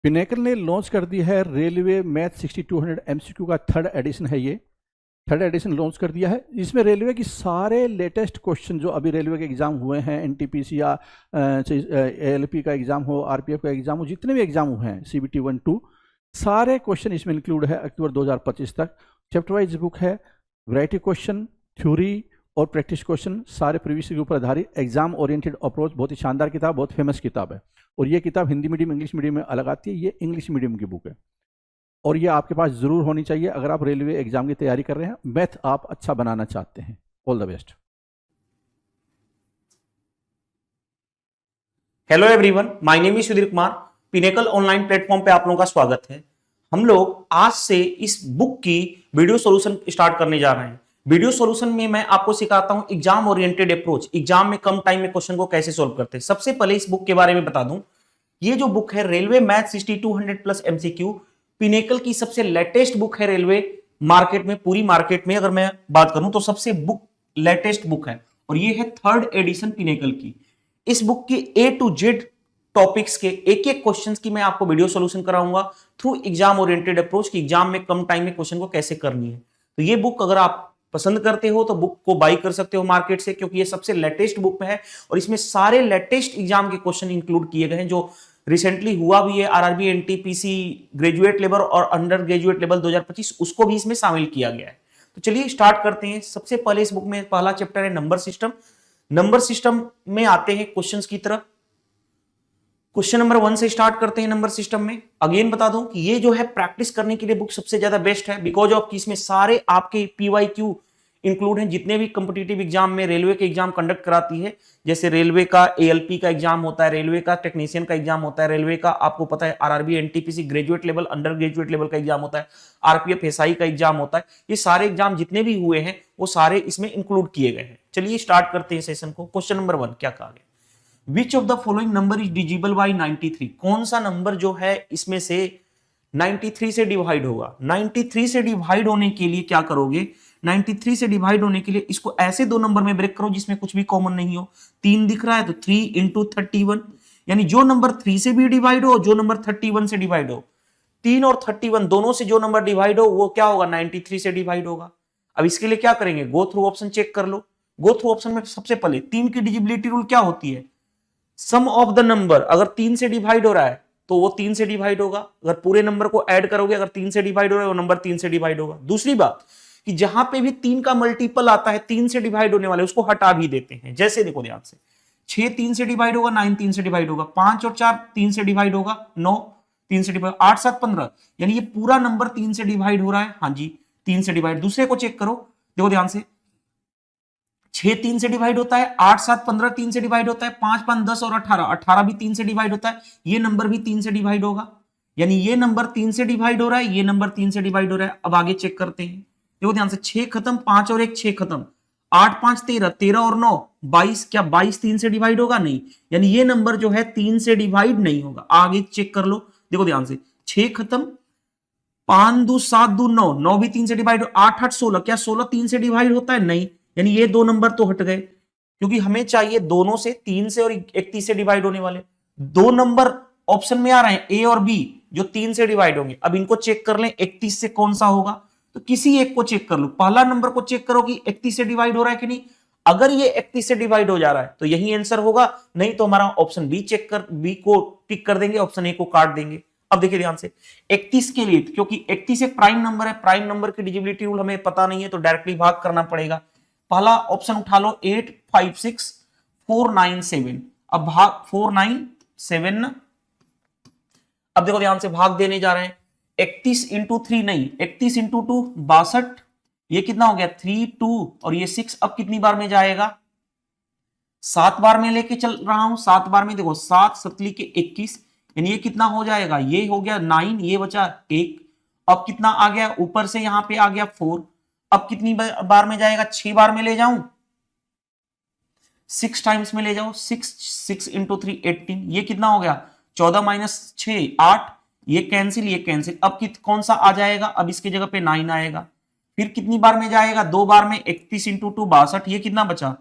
Pinnacle ने launch कर दी है रेलवे मैथ 6200 एमसीक्यू का थर्ड एडिशन है। ये थर्ड एडिशन लॉन्च कर दिया है। इसमें रेलवे की सारे लेटेस्ट क्वेश्चन जो अभी रेलवे के एग्जाम हुए हैं, एनटीपीसी या एएलपी का एग्जाम हो, आरपीएफ का एग्जाम हो, जितने भी एग्जाम हुए हैं सीबीटी 1-2 सारे क्वेश्चन इसमें इंक्लूड है अक्टूबर 2025 तक। चैप्टर वाइज बुक है, वैरायटी क्वेश्चन, थ्योरी और प्रैक्टिस क्वेश्चन सारे प्रीवियस के ऊपर आधारित एग्जाम ओरिएंटेड अप्रोच। बहुत ही शानदार किताब, बहुत फेमस किताब है। और ये किताब हिंदी मीडियम इंग्लिश मीडियम में अलग आती है। ये इंग्लिश मीडियम की बुक है और ये आपके पास जरूर होनी चाहिए अगर आप रेलवे एग्जाम की तैयारी कर रहे हैं, मैथ आप अच्छा बनाना चाहते हैं। All the best. Hello everyone, my name is Sudhir Kumar. Pinnacle online platform पे आप लोगों का स्वागत है। हम लोग आज से इस बुक की वीडियो सॉल्यूशन स्टार्ट करने जा रहे हैं। वीडियो सॉल्यूशन में मैं आपको सिखाता हूं एग्जाम ओरिएंटेड अप्रोच, एग्जाम में कम टाइम में क्वेश्चन को कैसे सोल्व करते हैं। सबसे पहले इस बुक के बारे में बता दूं, ये जो बुक है railway math 6200 plus MCQ, pinnacle की सबसे लेटेस्ट बुक है रेलवे मार्केट में। पूरी मार्केट में अगर मैं बात करूं तो सबसे लेटेस्ट बुक है और ये है थर्ड एडिशन पिनेकल की। इस बुक की ए टू जेड टॉपिक्स के एक एक क्वेश्चंस की मैं आपको वीडियो सॉल्यूशन कराऊंगा थ्रू एग्जाम ओरिएंटेड अप्रोच की एग्जाम में कम टाइम में क्वेश्चन को कैसे करनी है। तो ये बुक अगर आप पसंद करते हो तो बुक को बाई कर सकते हो मार्केट से, क्योंकि ये सबसे लेटेस्ट बुक में है और इसमें सारे लेटेस्ट एग्जाम के क्वेश्चन इंक्लूड किए गए हैं जो रिसेंटली हुआ भी है। आरआरबी, एनटीपीसी, ग्रेजुएट लेवल और अंडर ग्रेजुएट लेवल 2025 उसको भी इसमें शामिल किया गया है। तो चलिए स्टार्ट करते हैं। सबसे पहले इस बुक में पहला चैप्टर है नंबर सिस्टम। नंबर सिस्टम में आते हैं क्वेश्चंस की तरफ। क्वेश्चन नंबर 1 से स्टार्ट करते हैं नंबर सिस्टम में। अगेन बता दूं कि ये जो है प्रैक्टिस करने के लिए बुक सबसे ज्यादा बेस्ट है, बिकॉज ऑफ कि इसमें सारे आपके पीवाईक्यू इंक्लूड हैं। जितने भी कॉम्पिटिटिव एग्जाम में रेलवे के एग्जाम कंडक्ट कराती है, जैसे रेलवे का एएलपी का एग्जाम होता है, रेलवे का टेक्नीशियन का एग्जाम होता है, रेलवे का आपको पता है RRB, NTPC, graduate level, under graduate level का एग्जाम होता है, आरपीएफ, एसआई का एग्जाम होता है। ये सारे एग्जाम जितने भी हुए हैं वो सारे इसमें इंक्लूड किए गए हैं। चलिए स्टार्ट करते हैं सेशन को। क्वेश्चन नंबर 1 क्या कहा गया? विच of the following number is डिजिबल by 93? कौन सा नंबर जो है इसमें से 93 से डिवाइड होगा? 93 से डिवाइड होने के लिए क्या करोगे? 93 से डिवाइड होने के लिए इसको ऐसे दो नंबर में ब्रेक करो जिसमें कुछ भी कॉमन नहीं हो। 3 दिख रहा है तो 3 इंटू 31, यानी जो नंबर 3 से भी डिवाइड हो, जो नंबर 31 से डिवाइड हो, 3 और 31 दोनों से जो नंबर डिवाइड हो वो क्या होगा? 93 से डिवाइड होगा। अब इसके लिए क्या करेंगे? गो थ्रू ऑप्शन चेक कर लो। गो थ्रू ऑप्शन में सबसे पहले 3 की डिजिबिलिटी रूल क्या होती है? सम ऑफ द नंबर। अगर 3 से डिवाइड हो रहा है तो वो 3 से डिवाइड होगा। अगर पूरे नंबर को ऐड करोगे, अगर 3 से डिवाइड हो रहा है वो नंबर 3 से डिवाइड होगा। दूसरी बात कि जहां पे भी 3 का मल्टीपल आता है 3 से डिवाइड होने वाले, उसको हटा भी देते हैं। जैसे देखो ध्यान से, 6 3 से डिवाइड होगा, 9 3 से डिवाइड होगा, 5 और 4 3 से डिवाइड होगा, 9 3 से डिवाइड, 8 7 15, यानी ये पूरा नंबर 3 से डिवाइड हो रहा है। हाँ जी, 3 से डिवाइड। दूसरे को चेक करो, देखो ध्यान से, 6 3 से डिवाइड होता है, 8 7 15 3 से डिवाइड होता है, 5 5 10 और 18 भी 3 से डिवाइड होता है। ये नंबर भी 3 से डिवाइड होगा, यानी ये नंबर 3 से डिवाइड हो रहा है, ये नंबर 3 से डिवाइड हो रहा है। अब आगे चेक करते हैं, देखो ध्यान से, 6 खत्म, 5 और 1 6 खत्म, 8 5 13, 13 और 9 22। क्या 22 3 से डिवाइड होगा? नहीं, यानी ये नंबर जो है 3 से डिवाइड नहीं होगा। आगे चेक कर लो, देखो ध्यान से, 6 खत्म, 5 2 7 2 9, 9 भी 3 से डिवाइड, 8 8 16, क्या 16 3 से डिवाइड होता है? नहीं, यानी ये दो नंबर तो हट गए, क्योंकि हमें चाहिए दोनों से, 3 से और 31 से डिवाइड होने वाले। दो नंबर ऑप्शन में आ रहे हैं, ए और बी, जो 3 से डिवाइड होंगे। अब इनको चेक कर लें 31 से कौन सा होगा, तो किसी एक को चेक कर लो। पहला नंबर को चेक करो कि 31 से डिवाइड हो रहा है कि नहीं। अगर ये 31 से डिवाइड हो जा रहा है तो यही आंसर होगा, नहीं तो हमारा ऑप्शन बी चेक कर, बी को टिक कर देंगे, ऑप्शन ए को काट देंगे। अब देखिए ध्यान से, 31 के लिए, क्योंकि 31 एक प्राइम नंबर है, प्राइम नंबर की डिजिबिलिटी रूल हमें पता नहीं है तो डायरेक्टली भाग करना पड़ेगा। पहला ऑप्शन उठा लो, 8 5 6 4 9 7। अब भाग 4 9 7 ना। अब देखो ध्यान से, भाग देने जा रहे हैं, 31 इंटू 3 नहीं, 31 इंटू 2 62। ये कितना हो गया? 3 2 और ये 6। अब कितनी बार में जाएगा? 7 बार में लेके चल रहा हूं। 7 बार में देखो, 7 7 के 21, यानी ये कितना हो जाएगा? ये हो गया 9, ये बचा 1। अब कितना आ गया? ऊपर से यहां पे आ गया 4। अब कितनी बार में जाएगा? 6 बार में ले जाऊं, 6 टाइम्स में ले जाओ, 6 इंटू 3 18। ये कितना हो गया? 14 माइनस 6 8। ये कैंसिल, ये कैंसिल। अब कौन सा आ जाएगा? अब इसकी जगह पे 9 आएगा। फिर कितनी बार में जाएगा? 2 बार में, 31 इंटू 2 62। ये कितना बचा?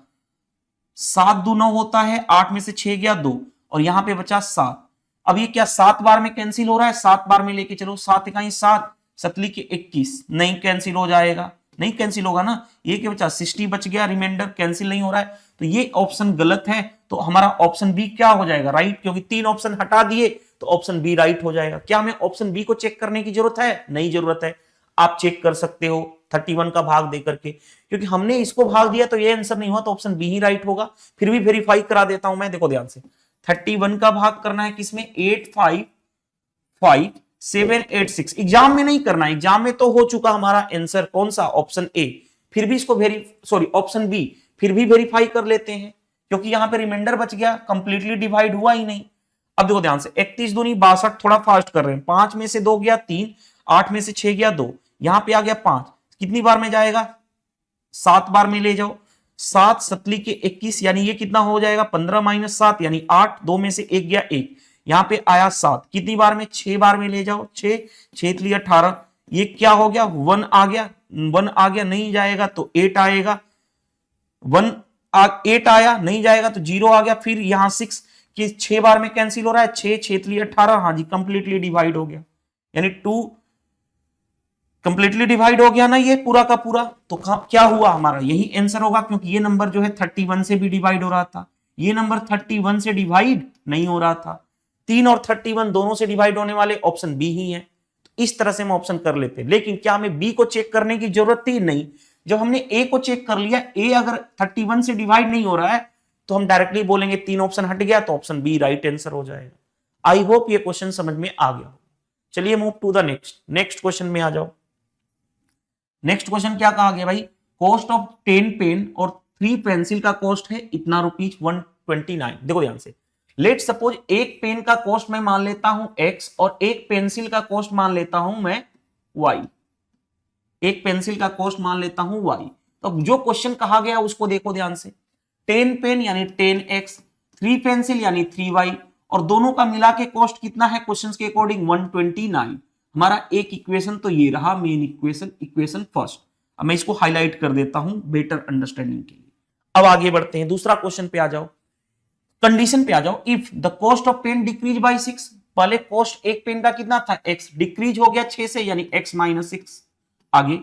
7 2 9 होता है, 8 में से 6 गया 2 और यहां पे बचा 7। अब ये क्या 7 बार में कैंसिल हो रहा है, 7 बार में लेके चलो, 7 इकाई 7, सतली के 21, नहीं कैंसिल हो जाएगा, नहीं कैंसिल होगा ना, ये क्या बचा 60 बच गया, रिमाइंडर कैंसिल नहीं हो रहा है, तो ये ऑप्शन गलत है। तो हमारा ऑप्शन बी क्या हो जाएगा, राइट, क्योंकि 3 ऑप्शन हटा दिए तो ऑप्शन बी राइट हो जाएगा। क्या हमें ऑप्शन बी को चेक करने की जरूरत है, नहीं जरूरत है, आप चेक कर सकते हो 31 का भाग दे करके, क्योंकि हमने इसको भाग दिया तो ये आंसर नहीं हुआ, तो ऑप्शन बी ही राइट होगा। फिर भी वेरीफाई करा देता हूं मैं, देखो ध्यान से, 31 का भाग करना है किसमें, 855,786, एग्जाम में नहीं करना, एग्जाम में तो हो चुका हमारा आंसर कौन सा, ऑप्शन ए, फिर भी इसको ऑप्शन बी फिर भी वेरीफाई कर लेते हैं, क्योंकि यहां पे रिमाइंडर बच गया, कंप्लीटली डिवाइड हुआ ही नहीं। अब देखो ध्यान से, 31 दूनी 62, थोड़ा फास्ट कर रहे हैं, 5 में से 2 गया 3, 8 में से 6 गया 2, यहां पे आ गया 5, कितनी बार में जाएगा, 7 बार में ले जाओ, 7 सतली के 21, यानी ये कितना हो जाएगा 15 माइनस 7 यानी 8, 2 में से 1 गया 1, यहां पे आया 7, कितनी बार में, 6 बार में ले जाओ, 6 6 लिए 18, ये क्या हो गया 1 आ गया, 1 आ गया, नहीं जाएगा तो 8 आएगा, 8 आया, नहीं जाएगा तो 0 आ गया, फिर यहां 6 कि 6 बार में कैंसिल हो रहा है, 6 6 लिए 18, हाँ जी कंप्लीटली डिवाइड हो गया, यानी 2 कंप्लीटली डिवाइड हो गया ना ये पूरा का पूरा। तो क्या हुआ हमारा, यही आंसर होगा, क्योंकि ये नंबर जो है 31 से भी डिवाइड हो रहा था, ये नंबर 31 से डिवाइड नहीं हो रहा था, 3 और 31 दोनों से डिवाइड होने वाले ऑप्शन बी ही है। तो इस तरह से हम ऑप्शन कर लेते, लेकिन क्या हमें बी को चेक करने की जरूरत थी, नहीं। जब हमने ए को चेक कर लिया, ए अगर 31 से डिवाइड नहीं हो रहा है तो हम डायरेक्टली बोलेंगे 3 ऑप्शन हट गया, तो ऑप्शन बी राइट आंसर हो जाएगा। आई होप ये क्वेश्चन समझ में आ गया। चलिए move to the next question में आ जाओ। नेक्स्ट क्वेश्चन क्या कहा गया भाई, कॉस्ट ऑफ 10 पेन और 3 पेंसिल का कॉस्ट है इतना रुपीज 129। देखो ध्यान से, लेट सपोज एक पेन का कॉस्ट मैं मान लेता हूं x और एक पेंसिल का कॉस्ट मान लेता हूं मैं y, एक पेंसिल का कॉस्ट मान लेता हूं y। तो जो क्वेश्चन कहा गया उसको देखो ध्यान से, 10 पेन यानी 10x, 3 पेंसिल यानी 3y, और दोनों का मिला के कॉस्ट कितना है क्वेश्चन के अकॉर्डिंग 129। हमारा एक इक्वेशन तो ये रहा मेन इक्वेशन फर्स्ट। अब मैं इसको हाईलाइट कर देता हूं बेटर अंडरस्टैंडिंग के लिए। अब आगे बढ़ते हैं, दूसरा क्वेश्चन पे आ जाओ, कंडीशन पे आ जाओ। If the cost of pen decrease by 6, पहले कॉस्ट एक पेन का कितना था x, डिक्रीज हो गया 6 से यानी x माइनस 6। आगे,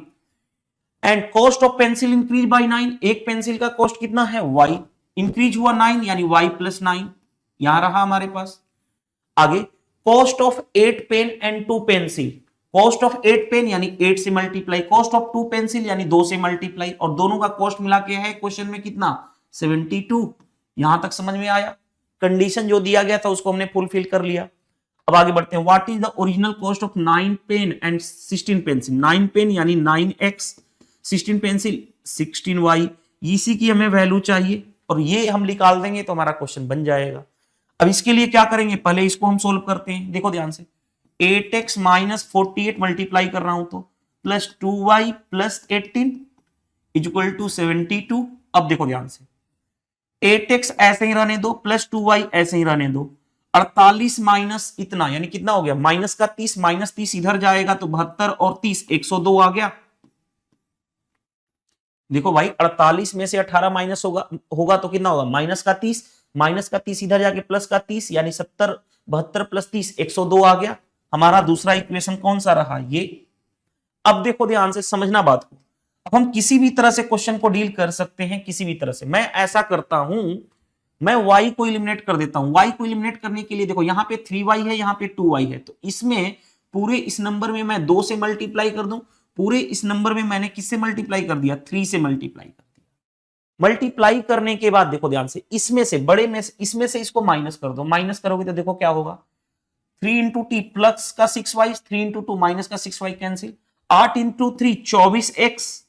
and cost of pencil increase by 9, एक पेंसिल का कॉस्ट कितना है y, इंक्रीज हुआ 9 यानी y प्लस 9, यहां रहा हमारे पास। आगे, cost of 8 pen and 2 pencil, cost of 8 pen यानी 8 से मल्टीप्लाई, कॉस्ट ऑफ 2 पेंसिल यानी 2 से मल्टीप्लाई, और दोनों का कॉस्ट मिला के है क्वेश्चन में कितना 72। यहां तक समझ में आया, कंडीशन जो दिया गया था उसको हमने फुलफिल कर लिया। अब आगे बढ़ते हैं, what is the original cost of 9 pen and 16 pencil, 9 pen यानी 9x, 16 पेंसिल 16y, इसी की हमें वैल्यू चाहिए और ये हम निकाल देंगे तो हमारा क्वेश्चन बन जाएगा। अब इसके लिए क्या करेंगे, पहले इसको हम सोल्व करते हैं। देखो ध्यान से, 8x माइनस 48 मल्टीप्लाई कर रहा हूं तो plus 2y plus 18 equal to 72। अब देखो ध्यान से, 8x ऐसे ही रहने दो, प्लस 2y ऐसे ही रहने दो, 48 माइनस इतना यानी कितना हो गया माइनस का 30, माइनस 30 इधर जाएगा तो 72 और 30 102 आ गया। देखो भाई 48 में से 18 माइनस होगा तो कितना होगा माइनस का 30, माइनस का 30 इधर जाके प्लस का 30 यानी 70, 72 प्लस 30 102 आ गया। हमारा दूसरा इक्वेशन कौन सा रहा ये। अब देखो ध्यान से समझना बात को, अब हम किसी भी तरह से क्वेश्चन को डील कर सकते हैं, किसी भी तरह से। मैं ऐसा करता हूं, मैं y को एलिमिनेट कर देता हूं। y को एलिमिनेट करने के लिए देखो यहाँ पे 3y है, यहाँ पे 2y है, तो इसमें पूरे इस नंबर में मैं 2 से मल्टीप्लाई कर दूं, पूरे इस नंबर में मैंने किससे मल्टीप्लाई कर दिया 3 से मल्टीप्लाई कर दिया। मल्टीप्लाई करने के बाद देखो ध्यान से, इसमें से बड़े में से इसमें से इसको माइनस कर दो, माइनस करोगे तो देखो क्या होगा 3 इंटू टी प्लस का 6y, 3 इंटू 2 माइनस का 6y कैंसिल, 8 इंटू 3 24x,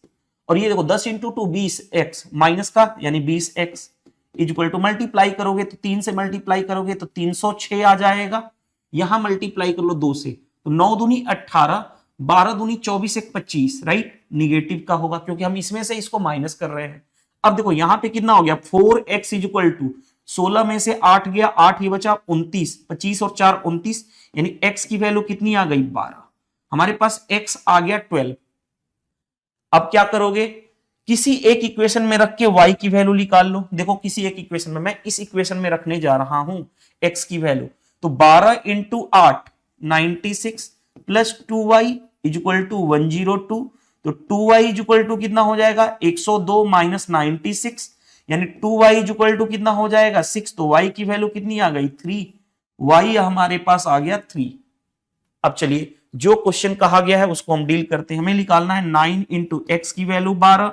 और ये देखो 10 इंटू 2 20x माइनस का यानी 20x इक्वल टू मल्टीप्लाई करोगे तो 3 से मल्टीप्लाई करोगे तो 306 आ जाएगा। यहां मल्टीप्लाई कर लो 2 से तो 9 दूनी 18, 12 दूनी 24 एक 25, राइट, निगेटिव का होगा क्योंकि हम इसमें से इसको माइनस कर रहे हैं। अब देखो यहां पे कितना हो गया 4x इक्वल टू 16 में से 8 गया, 8 ही बचा 29, 25 और 4 29 यानी x की वैल्यू कितनी आ गई 12। हमारे पास x आ गया 12। अब क्या करोगे, किसी एक इक्वेशन में रख के y की वैल्यू निकाल लो। देखो किसी एक इक्वेशन में, मैं इस इक्वेशन में रखने जा रहा हूं x की वैल्यू, तो 12 into 8 96 plus 2y equal to 102, तो 2y इक्वल टू कितना हो जाएगा 102 माइनस 96, यानी 2y इक्वल टू कितना हो जाएगा 6, तो y की वैल्यू कितनी आ गई 3, y हमारे पास आ गया 3। अब चलिए जो क्वेश्चन कहा गया है उसको हम डील करते हैं। हमें निकालना है 9 इंटू एक्स की वैल्यू 12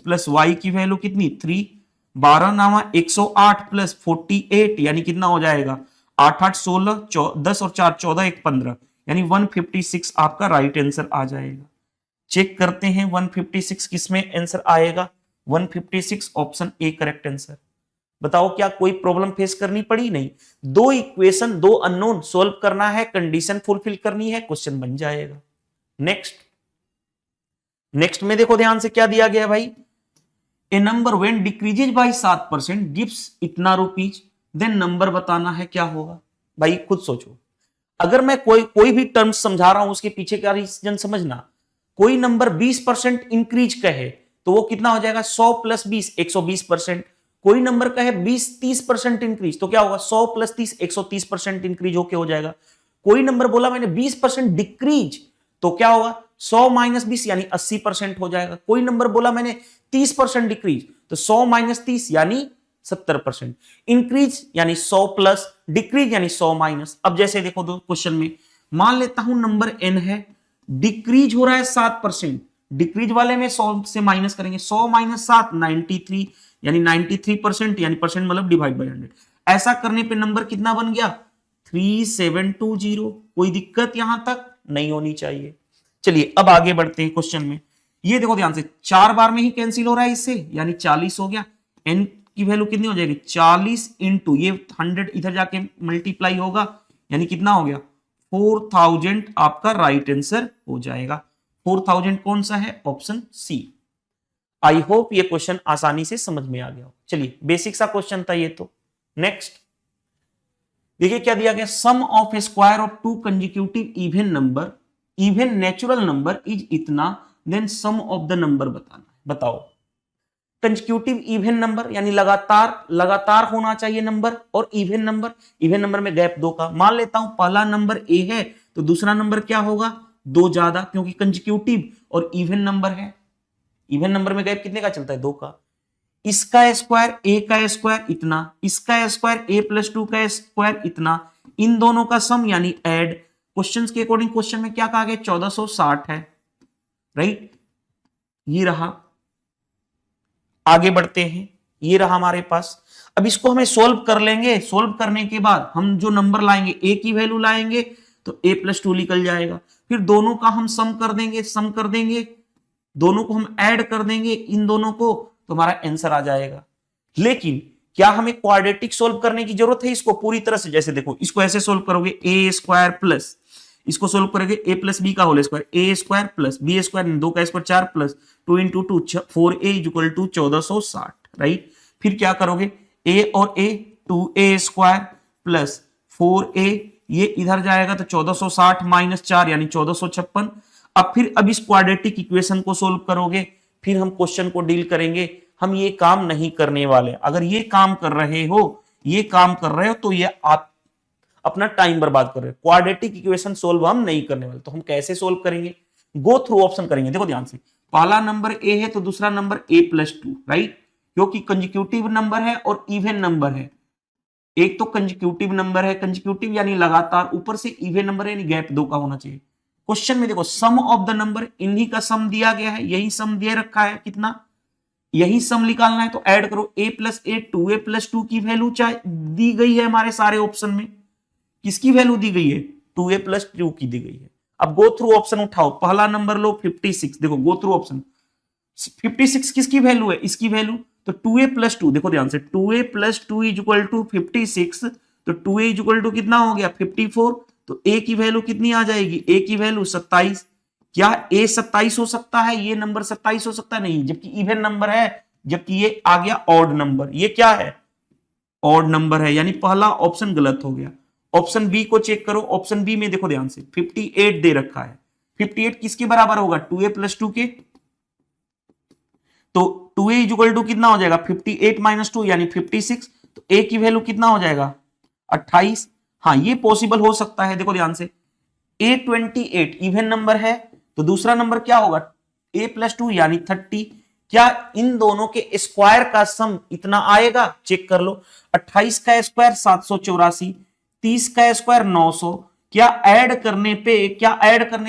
प्लस वाई की वैल्यू कितनी 3, 12 नामा 108 प्लस 48 यानी कितना हो जाएगा 8 8 16 10 और 4 14 1 15 यानी 156 आपका राइट आंसर आ जाएगा। चेक करते हैं 156 किसमें आंसर आएगा, 156 ऑप्शन ए करेक्ट आंसर। बताओ क्या कोई प्रॉब्लम फेस करनी पड़ी, नहीं। दो इक्वेशन, दो अननोन सॉल्व करना है, कंडीशन फुलफिल करनी है, क्वेश्चन बन जाएगा। नेक्स्ट में देखो ध्यान से क्या दिया गया भाई, a number when decreases by 7% gives इतना रुपीज, देन नंबर बताना है क्या होगा। भाई खुद सोचो, अगर मैं कोई भी टर्म समझा रहा हूं उसके पीछे क्या रीजन समझना। कोई नंबर 20% इंक्रीज कहे तो वो कितना हो जाएगा 100 प्लस 20 120%। कोई नंबर कहे 20-30% इंक्रीज तो क्या होगा 100 प्लस 30 130% इंक्रीज होके हो जाएगा। कोई नंबर बोला मैंने 20% डिक्रीज तो क्या होगा 100 माइनस 20 यानी 80% हो जाएगा। कोई नंबर बोला मैंने 30% डिक्रीज तो 100 माइनस 30 यानी 70%। इंक्रीज यानी 100 प्लस, डिक्रीज यानी 100 माइनस। अब जैसे देखो दो क्वेश्चन में मान लेता हूं नंबर n है, डिक्रीज हो रहा है 7%, डिक्रीज वाले में 100 से माइनस करेंगे, 100 माइनस 7 93 यानी 93%, यानी परसेंट मतलब डिवाइड बाय 100। ऐसा करने पे नंबर कितना बन गया 3720। कोई दिक्कत यहां तक नहीं होनी चाहिए। चलिए अब आगे बढ़ते हैं क्वेश्चन में। ये देखो ध्यान से 4 बार में ही कैंसिल हो रहा है इससे, यानी 40 हो गया। n की वैल्यू कितनी हो जाएगी 40 इंटू ये 100 इधर जाके मल्टीप्लाई होगा यानी कितना हो गया 4000 आपका राइट आंसर हो जाएगा। 4000 कौन सा है ऑप्शन सी। आई होप ये क्वेश्चन आसानी से समझ में आ गया। चलिए बेसिक सा क्वेश्चन था ये तो। नेक्स्ट देखिए क्या दिया गया, sum of a square of two consecutive even number, even natural number is इतना, then sum of the number बताना है। बताओ कंसेक्यूटिव इवन नंबर यानी लगातार होना चाहिए नंबर, और इवन नंबर में गैप 2 का। मान लेता हूं पहला नंबर ए है तो दूसरा नंबर क्या होगा 2 ज्यादा, क्योंकि कंसेक्यूटिव और इवन नंबर है। इवन नंबर में गैप कितने का चलता है 2 का। इसका स्क्वायर ए का स्क्वायर इतना, इसका स्क्वायर ए प्लस 2 का स्क्वायर इतना, इन दोनों का सम यानी ऐड। क्वेश्चंस के अकॉर्डिंग क्वेश्चन में क्या कहा गया 1460 है, राइट। ये रहा, आगे बढ़ते हैं। ये रहा हमारे पास। अब इसको हमें सोल्व कर लेंगे। सोल्व करने के बाद हम जो नंबर लाएंगे ए की वैल्यू लाएंगे तो ए प्लस 2 निकल जाएगा। फिर दोनों का हम सम कर देंगे, दोनों को हम ऐड कर देंगे इन दोनों को, तो हमारा आंसर आ जाएगा। लेकिन क्या हमें क्वाड्रेटिक सोल्व करने की जरूरत है इसको पूरी तरह से। जैसे देखो इसको ऐसे सोल्व करोगे ए स्क्वायर प्लस, इसको सोल्व करोगे ए प्लस बी का whole square, a square plus b square 2 का square 4 plus 2 into 2 4a equal to 1460, right. फिर क्या करोगे a और a 2a square plus 4a, ये इधर जाएगा तो 1460 माइनस 4 यानी 1456। अब इस क्वाड्रेटिक इक्वेशन को सोल्व करोगे, फिर हम क्वेश्चन को डील करेंगे। हम ये काम नहीं करने वाले। अगर ये काम कर रहे हो तो ये आप अपना टाइम बर्बाद कर रहे हो। क्वाड्रेटिक इक्वेशन सोल्व हम नहीं करने वाले। तो हम कैसे सोल्व करेंगे, गो थ्रू ऑप्शन करेंगे। देखो ध्यान से, पहला नंबर ए है तो दूसरा नंबर a प्लस 2, राइट, क्योंकि कंसेक्यूटिव नंबर है और इवन नंबर है। एक तो कंसेक्यूटिव नंबर है, कंसेक्यूटिव यानी लगातार, ऊपर से इवन नंबर है यानी गैप 2 का होना चाहिए। क्वेश्चन में देखो सम ऑफ द नंबर, इन्हीं का सम दिया गया है, यही सम दे रखा है, कितना, यही सम निकालना है। तो ऐड करो a plus a 2a plus 2 की वैल्यू दी गई है हमारे सारे ऑप्शन में। किसकी वैल्यू दी गई है 2a प्लस 2 की दी गई है। अब गो थ्रू ऑप्शन उठाओ, पहला नंबर लो 56, देखो गो थ्रू ऑप्शन 56 किसकी वैल्यू है, इसकी वैल्यू, तो 2a प्लस 2, देखो ध्यान से 2a plus 2 is equal to 56, तो 2a इज इक्वल टू कितना हो गया 54, तो a की वैल्यू कितनी आ जाएगी, a की वैल्यू 27। क्या a 27 हो सकता है, ये नंबर 27 हो सकता है, नहीं, जबकि इवन नंबर है, जबकि ये आ गया ऑड नंबर, ये क्या है ऑड नंबर है, यानी पहला ऑप्शन गलत हो गया। ऑप्शन बी को चेक करो, ऑप्शन बी में देखो ध्यान से 58 दे रखा है। 58 किसके बराबर होगा 2a प्लस 2 के, तो 2a इक्वल टू कितना हो जाएगा 58 माइनस 2 यानी 56, तो a की वैल्यू कितना हो जाएगा 28। हाँ ये पॉसिबल हो सकता है। देखो ध्यान से, A28 इवन नंबर है तो दूसरा नंबर क्या होगा A+2 यानी 30। क्या इन दोनों के स्क्वायर का सम इतना आएगा? चेक कर लो। 28 का स्क्वायर 784, 30 का स्क्वायर 900। क्या ऐड करने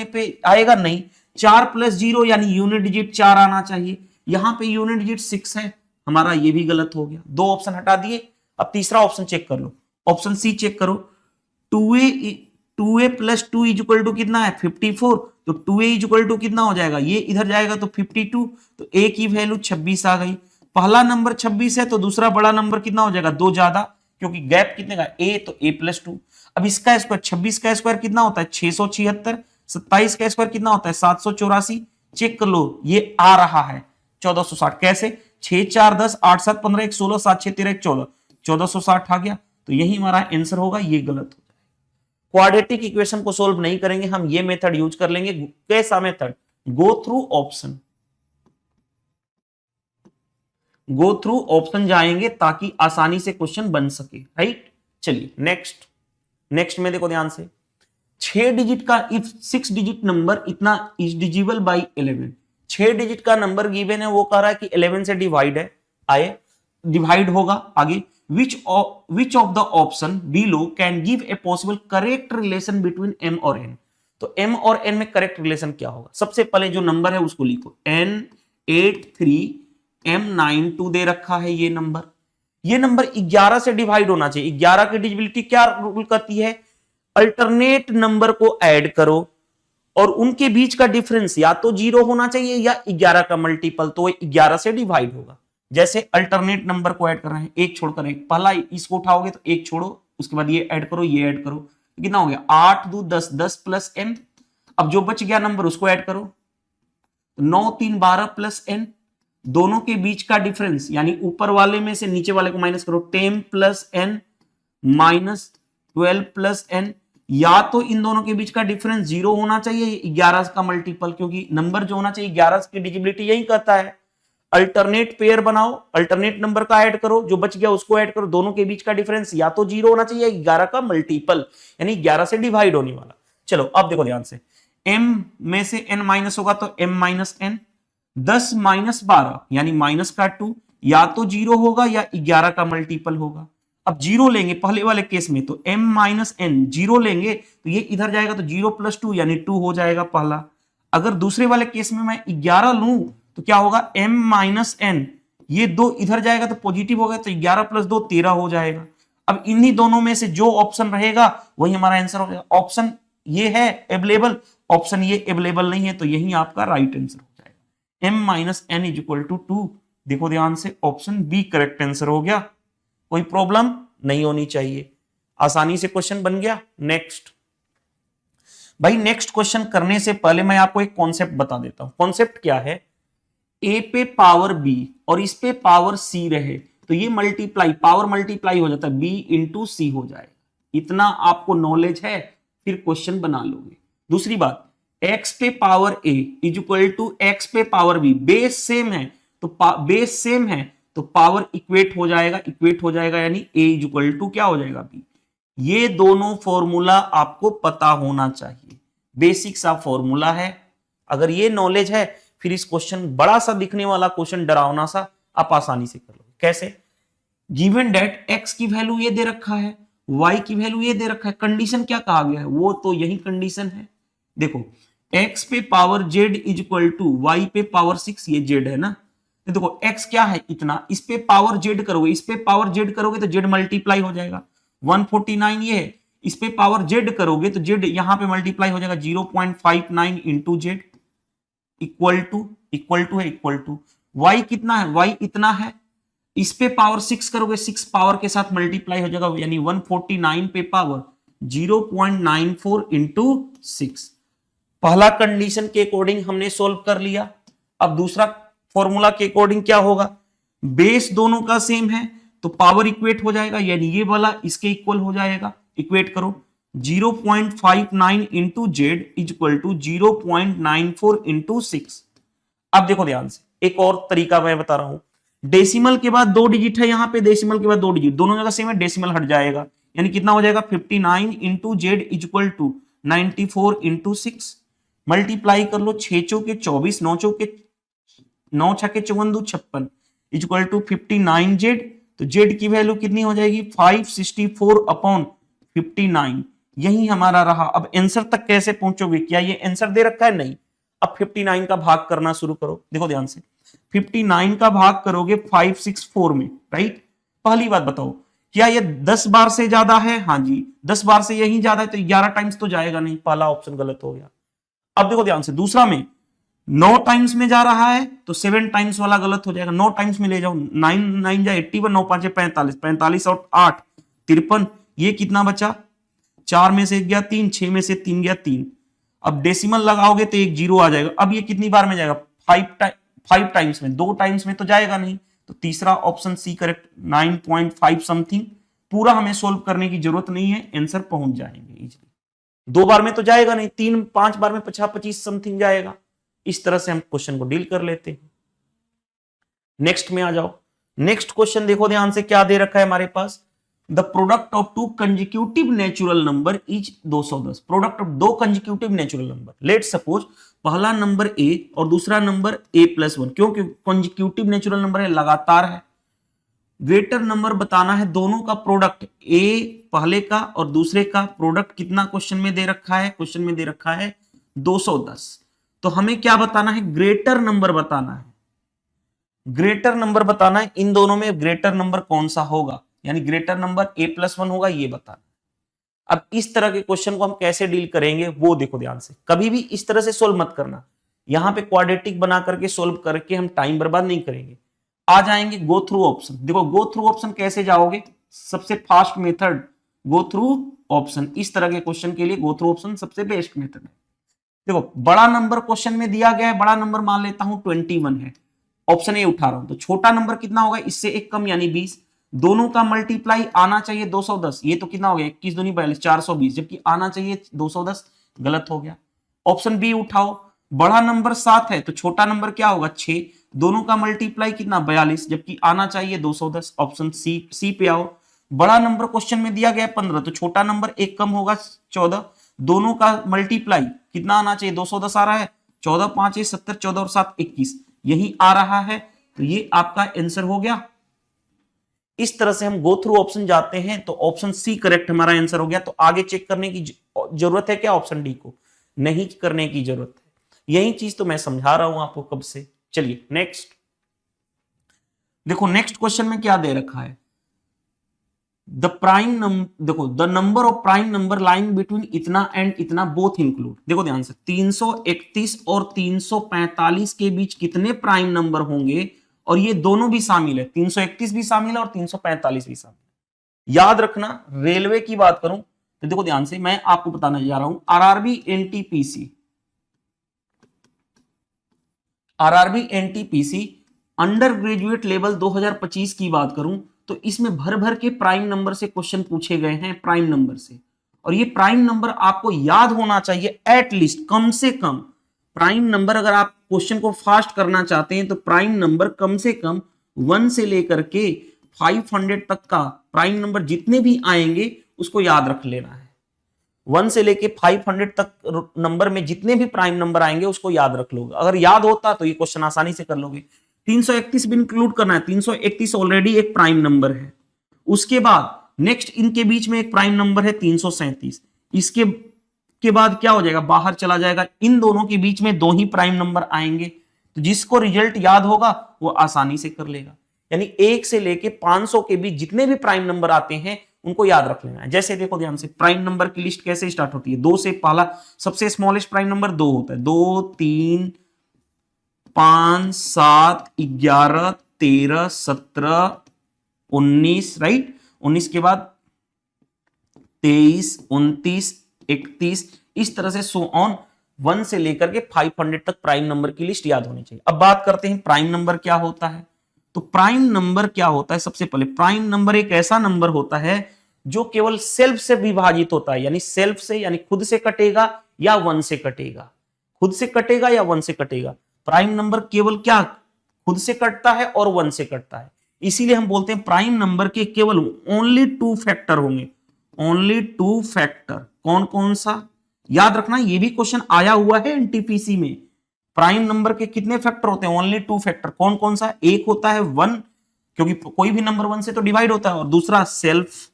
पे आएगा? नहीं। 4 + 0 यानी यूनिट डिजिट 4 आना चाहिए। यहां पे यूनिट डिजिट 6 है, हमारा ये भी गलत हो गया। 2 ऑप्शन हटा दिए। अब तीसरा ऑप्शन चेक कर लो, ऑप्शन सी चेक करो। 2a + 2 = कितना है? 54। तो 2a = कितना हो जाएगा? ये इधर जाएगा तो 52, तो a की वैल्यू 26 आ गई। पहला नंबर 26 है तो दूसरा बड़ा नंबर कितना हो जाएगा? 2 ज्यादा, क्योंकि गैप कितने का? a, तो a+2। अब इसका स्क्वायर 26 का स्क्वायर कितना होता है? 676। 27 का स्क्वायर कितना होता है? 784। चेक कर लो, ये आ रहा है 1460। कैसे? 6 4 10 8 7 15 1 16 7 6 13 1 14, 1460 आ गया। तो यही हमारा आंसर होगा, ये गलत हो। क्वाड्रेटिक इक्वेशन को सोल्व नहीं करेंगे हम, ये मेथड यूज कर लेंगे। कैसा method? Go through option, go through option जाएंगे ताकि आसानी से क्वेश्चन बन सके, राइट। चलिए नेक्स्ट में देखो ध्यान से। 6 डिजिट का इफ 6 डिजिट नंबर इतना इज डिजिबल बाय 11। 6 डिजिट का नंबर गिवन है, वो कह रहा है कि 11 से डिवाइड है, आए डिवाइड होगा। आगे which of the option below can give a possible correct relation between m और n। तो m और n में करेक्ट रिलेशन क्या होगा? सबसे पहले जो नंबर है उसको लिखो। n83 m92 दे रखा है ये नंबर 11 से डिवाइड होना चाहिए। 11 की डिजिबिलिटी क्या रूल करती है? अल्टरनेट नंबर को ऐड करो और उनके बीच का डिफरेंस या तो 0 होना चाहिए या 11 का मल्टीपल, तो 11 से डिवाइड होगा। जैसे अल्टरनेट नंबर को ऐड कर रहे हैं, एक छोड़कर एक, पहला इसको उठाओगे तो एक छोड़ो, उसके बाद ये ऐड करो, ये ऐड करो, कितना हो गया? 8 2 10, 10 + n। अब जो बच गया नंबर उसको ऐड करो, 9 3 12 + n। दोनों के बीच का डिफरेंस यानी ऊपर वाले में से नीचे वाले को माइनस करो, 10 + n माइनस 12 + n। या तो इन दोनों के बीच का डिफरेंस 0 होना चाहिए, 11 का मल्टीपल, क्योंकि नंबर जो होना चाहिए 11 की डिजिबिलिटी यही कहता है। अल्टरनेट पेयर बनाओ, अल्टरनेट नंबर का ऐड करो, जो बच गया उसको ऐड करो, दोनों के बीच का डिफरेंस या तो 0 होना चाहिए, 11 का मल्टीपल यानी 11 से डिवाइड होने वाला। चलो अब देखो ध्यान से, m में से n माइनस होगा तो m - n, 10 - 12 यानी -2, या तो 0 होगा या 11 का मल्टीपल होगा। अब 0 लेंगे पहले वाले केस में तो m - n 0 लेंगे तो ये इधर जाएगा तो 0 + 2 यानी 2 हो जाएगा पहला। अगर दूसरे वाले केस में मैं 11 लूं तो क्या होगा? m - n, ये 2 इधर जाएगा तो पॉजिटिव होगा, तो 11 + 2 13 हो जाएगा। अब इन्हीं दोनों में से जो ऑप्शन रहेगा वही हमारा आंसर हो जाएगा। ऑप्शन ये है अवेलेबल, ऑप्शन ये अवेलेबल नहीं है, तो यही आपका राइट आंसर हो जाएगा। m - n = 2। देखो ध्यान से, ऑप्शन बी करेक्ट आंसर हो गया। कोई प्रॉब्लम नहीं होनी चाहिए, आसानी से क्वेश्चन बन गया। नेक्स्ट भाई, नेक्स्ट क्वेश्चन करने से पहले मैं आपको एक कॉन्सेप्ट बता देता हूं। कॉन्सेप्ट क्या है? a पे पावर b और इस पे पावर c रहे तो ये पावर मल्टीप्लाई हो जाता है, b × c हो जाएगा। इतना आपको नॉलेज है, फिर क्वेश्चन बना लोगे। दूसरी बात, x पे पावर a = x पे पावर b, बेस सेम है तो पावर इक्वेट हो जाएगा यानी a = क्या हो जाएगा? b। ये दोनों फॉर्मूला आपको पता होना चाहिए, बेसिक सा फॉर्मूला है। अगर ये नॉलेज है फिर इस क्वेश्चन, बड़ा सा दिखने वाला क्वेश्चन, डरावना सा, आप आसानी से कर लोगे। कैसे? गिवन डेट x की वैल्यू ये दे रखा है, y की वैल्यू ये दे रखा है, कंडीशन क्या कहा गया है? वो तो यही कंडीशन है। देखो, x पे पावर z = y पे पावर 6, ये z है ना। देखो x क्या है? इतना, इस पे पावर z करोगे तो z मल्टीप्लाई हो जाएगा, 149 ये है। इस पे पावर z करोगे तो z यहां पे मल्टीप्लाई हो जाएगा, 0.59 × z इक्वल टू y कितना है? y इतना है। इस पे पावर 6 करोगे, 6 पावर के साथ मल्टीप्लाई हो जाएगा, यानी 149 पे पावर 0.94 × 6। पहला कंडीशन के अकॉर्डिंग हमने सोल्व कर लिया। अब दूसरा फॉर्मूला के अकॉर्डिंग क्या होगा? बेस दोनों का सेम है तो पावर इक्वेट हो जाएगा, यानी ये वाला इसके इक्वल हो जाएगा। इक्वेट करो, 0.59 × z = 0.94 × 6। अब देखो ध्यान से, एक और तरीका मैं बता रहा हूं। डेसिमल के बाद 2 डिजिट है, यहां पे डेसिमल के बाद 2 डिजिट, दोनों जगह सेम है, डेसिमल हट जाएगा, यानी कितना हो जाएगा 59 into z is equal to 94 into 6, multiply कर लो 6 चौके 24, 9 चौके 9 छके 54 56 इज इक्वल टू 59 जेड। तो जेड की वैल्यू कितनी हो जाएगी 564 अपॉन 59, यही हमारा रहा। अब आंसर तक कैसे पहुंचोगे, क्या ये आंसर दे रखा है? नहीं। अब 59 का भाग करना शुरू करो, देखो ध्यान से 59 का भाग करोगे 564 में, राइट। पहली बात बताओ क्या ये 10 बार से ज्यादा है? हाँ जी, 10 बार से यही ज्यादा है तो 11 टाइम्स तो जाएगा नहीं, पहला ऑप्शन गलत हो गया। अब देखो ध्यान से दूसरा में 9 टाइम्स में जा रहा है तो 7 टाइम्स वाला गलत हो जाएगा, 9 टाइम्स में ले जाओ, 9 9 जा 81, 9 5 45, 45 और 8 53, ये कितना बचा? 4 में से 1 गया 3, 6 में से 3 गया 3। अब डेसिमल लगाओगे तो एक जीरो आ जाएगा। अब ये कितनी बार में जाएगा? 5 टाइम्स में, 2 टाइम्स में तो जाएगा नहीं, तो तीसरा ऑप्शन सी करेक्ट, 9.5 समथिंग। पूरा हमें सोल्व करने की जरूरत नहीं है, आंसर पहुंच जाएंगे इजीली। 2 बार में तो जाएगा नहीं, 3 5 बार में 25 समथिंग जाएगा। इस तरह से हम क्वेश्चन को डील कर लेते हैं। नेक्स्ट में आ जाओ। नेक्स्ट क्वेश्चन देखो ध्यान से, क्या दे रखा है हमारे पास? The product of 2 consecutive natural number is 210। Product of 2 consecutive natural number, let suppose पहला नंबर a और दूसरा नंबर a+1, क्योंकि कंजिक्यूटिव नेचुरल नंबर है, लगातार है। ग्रेटर नंबर बताना है, दोनों का प्रोडक्ट, a पहले का और दूसरे का प्रोडक्ट कितना क्वेश्चन में दे रखा है? क्वेश्चन में दे रखा है 210। तो हमें क्या बताना है? ग्रेटर नंबर बताना है। ग्रेटर नंबर बताना है, इन दोनों में ग्रेटर नंबर कौन सा होगा, यानी ग्रेटर नंबर a+1 होगा, ये बताना। अब इस तरह के क्वेश्चन को हम कैसे डील करेंगे वो देखो ध्यान से। कभी भी इस तरह से सोल्व मत करना, यहां पे क्वाड्रेटिक बना करके सोल्व करके हम टाइम बर्बाद नहीं करेंगे। आ जाएंगे गो थ्रू ऑप्शन। देखो गो थ्रू ऑप्शन कैसे जाओगे? सबसे fast method go through option. इस तरह के क्वेश्चन के लिए गो थ्रू ऑप्शन सबसे बेस्ट मेथड है। देखो बड़ा नंबर क्वेश्चन में दिया गया है, बड़ा नंबर मान लेता हूं 21 है, ऑप्शन ए उठा रहा हूं, तो छोटा नंबर कितना होगा? इससे एक कम यानी 20। दोनों का मल्टीप्लाई आना चाहिए 210, ये तो कितना हो गया 21 दूनी 42 420, जबकि आना चाहिए 210, गलत हो गया। ऑप्शन बी उठाओ, बड़ा नंबर 7 है तो छोटा नंबर क्या होगा 6, दोनों का मल्टीप्लाई कितना 42, जबकि आना चाहिए 210। ऑप्शन सी पे आओ, बड़ा नंबर क्वेश्चन में दिया गया 15 तो छोटा नंबर एक कम होगा 14, दोनों का मल्टीप्लाई कितना आना चाहिए 210 आ रहा है, 14 5 70, 14 और 7 21, यही आ रहा है, तो ये आपका आंसर हो गया। इस तरह से हम गो थ्रू ऑप्शन जाते हैं, तो ऑप्शन सी करेक्ट हमारा आंसर हो गया। तो आगे चेक करने की जरूरत है क्या? ऑप्शन डी को नहीं करने की जरूरत है। यही चीज तो मैं समझा रहा हूं आपको कब से। चलिए नेक्स्ट देखो, नेक्स्ट क्वेश्चन में क्या दे रखा है? द प्राइम नंबर, देखो the number of prime number lying between इतना एंड इतना बोथ इंक्लूड। देखो ध्यान से 331 और 345 के बीच कितने प्राइम नंबर होंगे, और ये दोनों भी शामिल है, 331 भी शामिल है और 345 भी शामिल है। याद रखना, रेलवे की बात करूं तो देखो ध्यान से, मैं आपको बताने जा रहा हूं RRB NTPC under graduate level 2025 की बात करूं तो इसमें भर भर के प्राइम नंबर से क्वेश्चन पूछे गए हैं, प्राइम नंबर से। और ये प्राइम नंबर आपको याद होना चाहिए एटलीस्ट, कम से कम प्राइम नंबर, अगर आप क्वेश्चन को फास्ट करना चाहते हैं तो प्राइम नंबर कम से कम 1 से लेकर के 500 तक का प्राइम नंबर जितने भी आएंगे उसको याद रख लेना है। 1 से लेके 500 तक नंबर में जितने भी प्राइम नंबर आएंगे उसको याद रख लोगे। अगर याद होता तो ये क्वेश्चन आसानी से कर लोगे। 331 भी इंक्लूड करना है, 331 ऑलरेडी एक प्राइम नंबर है। उसके बाद नेक्स्ट इनके बीच में एक प्राइम नंबर है 337, इसके के बाद क्या हो जाएगा, बाहर चला जाएगा। इन दोनों के बीच में 2 ही प्राइम नंबर आएंगे, तो जिसको रिजल्ट याद होगा वो आसानी से कर लेगा। यानी 1 से लेके 500 के बीच जितने भी प्राइम नंबर आते हैं उनको याद रख लेना है। जैसे देखो ध्यान से, प्राइम नंबर की लिस्ट कैसे स्टार्ट होती है? 2 से पहला सबसे स्मॉलेस्ट प्राइम नंबर 2 होता है, 2 3 5 7 11 13 17 19, राइट। 19 के बाद 23 29 31, इस तरह से सो ऑन 1 से लेकर के 500 तक प्राइम नंबर की लिस्ट याद होनी चाहिए। अब बात करते हैं प्राइम नंबर क्या होता है। तो प्राइम नंबर क्या होता है? सबसे पहले प्राइम नंबर एक ऐसा नंबर होता है जो केवल सेल्फ से विभाजित होता है, यानी सेल्फ से, यानी खुद से कटेगा या 1 से कटेगा, खुद से कटेगा या 1 से कटेगा। प्राइम नंबर केवल क्या खुद से कटता है और 1 से कटता है, इसीलिए हम बोलते हैं प्राइम नंबर के केवल ओनली 2 फैक्टर होंगे, ओनली 2 फैक्टर। कौन कौन सा? याद रखना ये भी क्वेश्चन आया हुआ है एनटीपीसी में। प्राइम नंबर के कितने फैक्टर होते हैं? Only 2 factor. कौन कौन सा? एक होता है 1, क्योंकि कोई भी नंबर 1 से तो डिवाइड होता है, और दूसरा सेल्फ।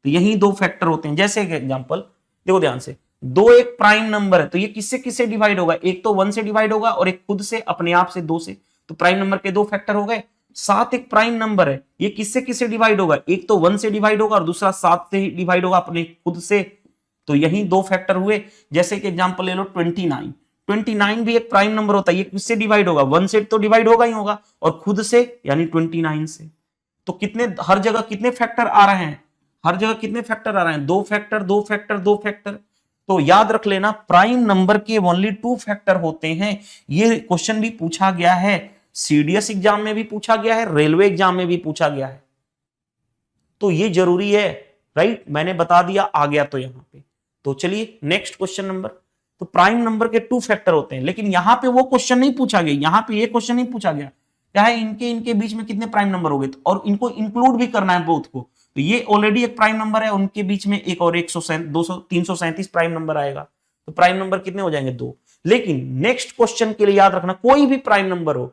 तो यही 2 फैक्टर होते हैं। जैसे एग्जांपल देखो ध्यान से, 2 एक प्राइम नंबर है, तो ये किससे किससे डिवाइड होगा? एक तो 1 से डिवाइड होगा और एक खुद से अपने आप से 2 से। तो प्राइम नंबर के 2 फैक्टर हो गए। 7 एक प्राइम नंबर है, ये किससे किससे डिवाइड होगा? एक तो 1 से डिवाइड होगा और दूसरा 7 से डिवाइड होगा अपने खुद से। तो यही 2 फैक्टर हुए। जैसे कि एग्जांपल ले लो 29। 29 भी एक प्राइम नंबर होता है, ये किससे डिवाइड होगा? 1 से तो डिवाइड होगा ही होगा, और खुद से यानी 29 से। तो कितने, हर जगह कितने फैक्टर आ रहे हैं? हर जगह कितने फैक्टर आ रहे हैं? 2 फैक्टर, 2 फैक्टर, 2 फैक्टर। तो याद रख लेना, प्राइम नंबर के ओनली 2 फैक्टर होते हैं। ये क्वेश्चन भी पूछा गया है, सीडीएस एग्जाम में भी पूछा गया है, रेलवे एग्जाम में भी पूछा गया है। तो ये जरूरी है, राइट? मैंने बता दिया, आ गया तो यहां पे। तो चलिए नेक्स्ट क्वेश्चन नंबर। तो प्राइम नंबर के 2 फैक्टर होते हैं, लेकिन यहां पे वो क्वेश्चन नहीं पूछा गया। यहां पे ये क्वेश्चन नहीं पूछा गया क्या है, इनके बीच में कितने प्राइम नंबर हो गए, और इनको इंक्लूड भी करना है बोथ को। तो ये ऑलरेडी एक प्राइम नंबर है, उनके बीच में एक और 337 प्राइम नंबर आएगा। तो प्राइम नंबर कितने हो जाएंगे? 2। लेकिन नेक्स्ट क्वेश्चन के लिए याद रखना, कोई भी प्राइम नंबर हो,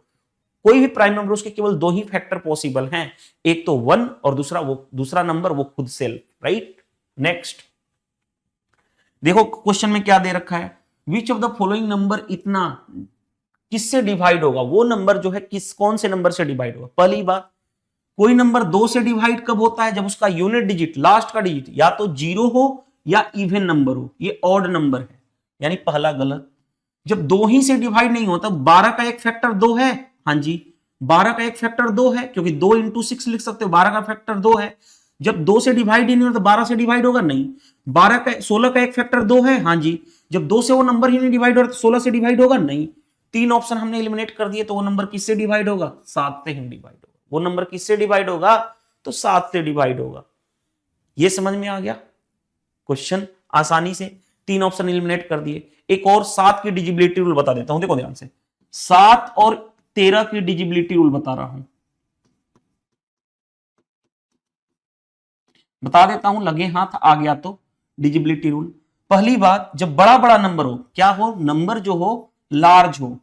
कोई भी प्राइम नंबर, उसके केवल 2 ही फैक्टर पॉसिबल हैं। एक तो 1 और दूसरा नंबर वो खुद सेल्फ, राइट? नेक्स्ट देखो क्वेश्चन में क्या दे रखा है, विच ऑफ द फॉलोइंग नंबर इतना किससे डिवाइड होगा? वो नंबर जो है कौन से नंबर से डिवाइड होगा? पहली बात, कोई नंबर 2 से डिवाइड कब होता है? जब उसका यूनिट डिजिट, लास्ट का डिजिट या तो 0 हो या इवन नंबर हो। ये ऑड नंबर है, यानी पहला गलत। जब 2 ही से डिवाइड नहीं होता, 12 का एक फैक्टर 2 है। हाँ जी, 12 का एक फैक्टर 2 है, क्योंकि 2 इंटू 6 लिख सकते हो, 12 का फैक्टर 2 है। जब 2 से डिवाइड ही नहीं होता, 12 से डिवाइड होगा? नहीं। 16 का एक फैक्टर 2 है। हाँ जी, जब 2 से वो नंबर ही नहीं डिवाइड हो रहा, तो 16 से डिवाइड होगा? नहीं। 3 ऑप्शन हमने एलिमिनेट कर दिए, तो वो नंबर किससे डिवाइड होगा? 7 से ही डिवाइड होगा। वो नंबर किससे डिवाइड होगा? तो 7 से डिवाइड होगा। ये समझ में आ गया क्वेश्चन? आसानी से 3 ऑप्शन एलिमिनेट कर दिए। एक और 7 की डिजिबिलिटी रूल बता देता हूं, देखो ध्यान से। 7 और 13 की डिजिबिलिटी रूल बता रहा हूं, बता देता हूं, लगे हाथ आ गया तो। डिजिबिलिटी रूल, पहली बात, जब बड़ा बड़ा नंबर हो, क्या हो? नंबर जो हो लार्ज हो,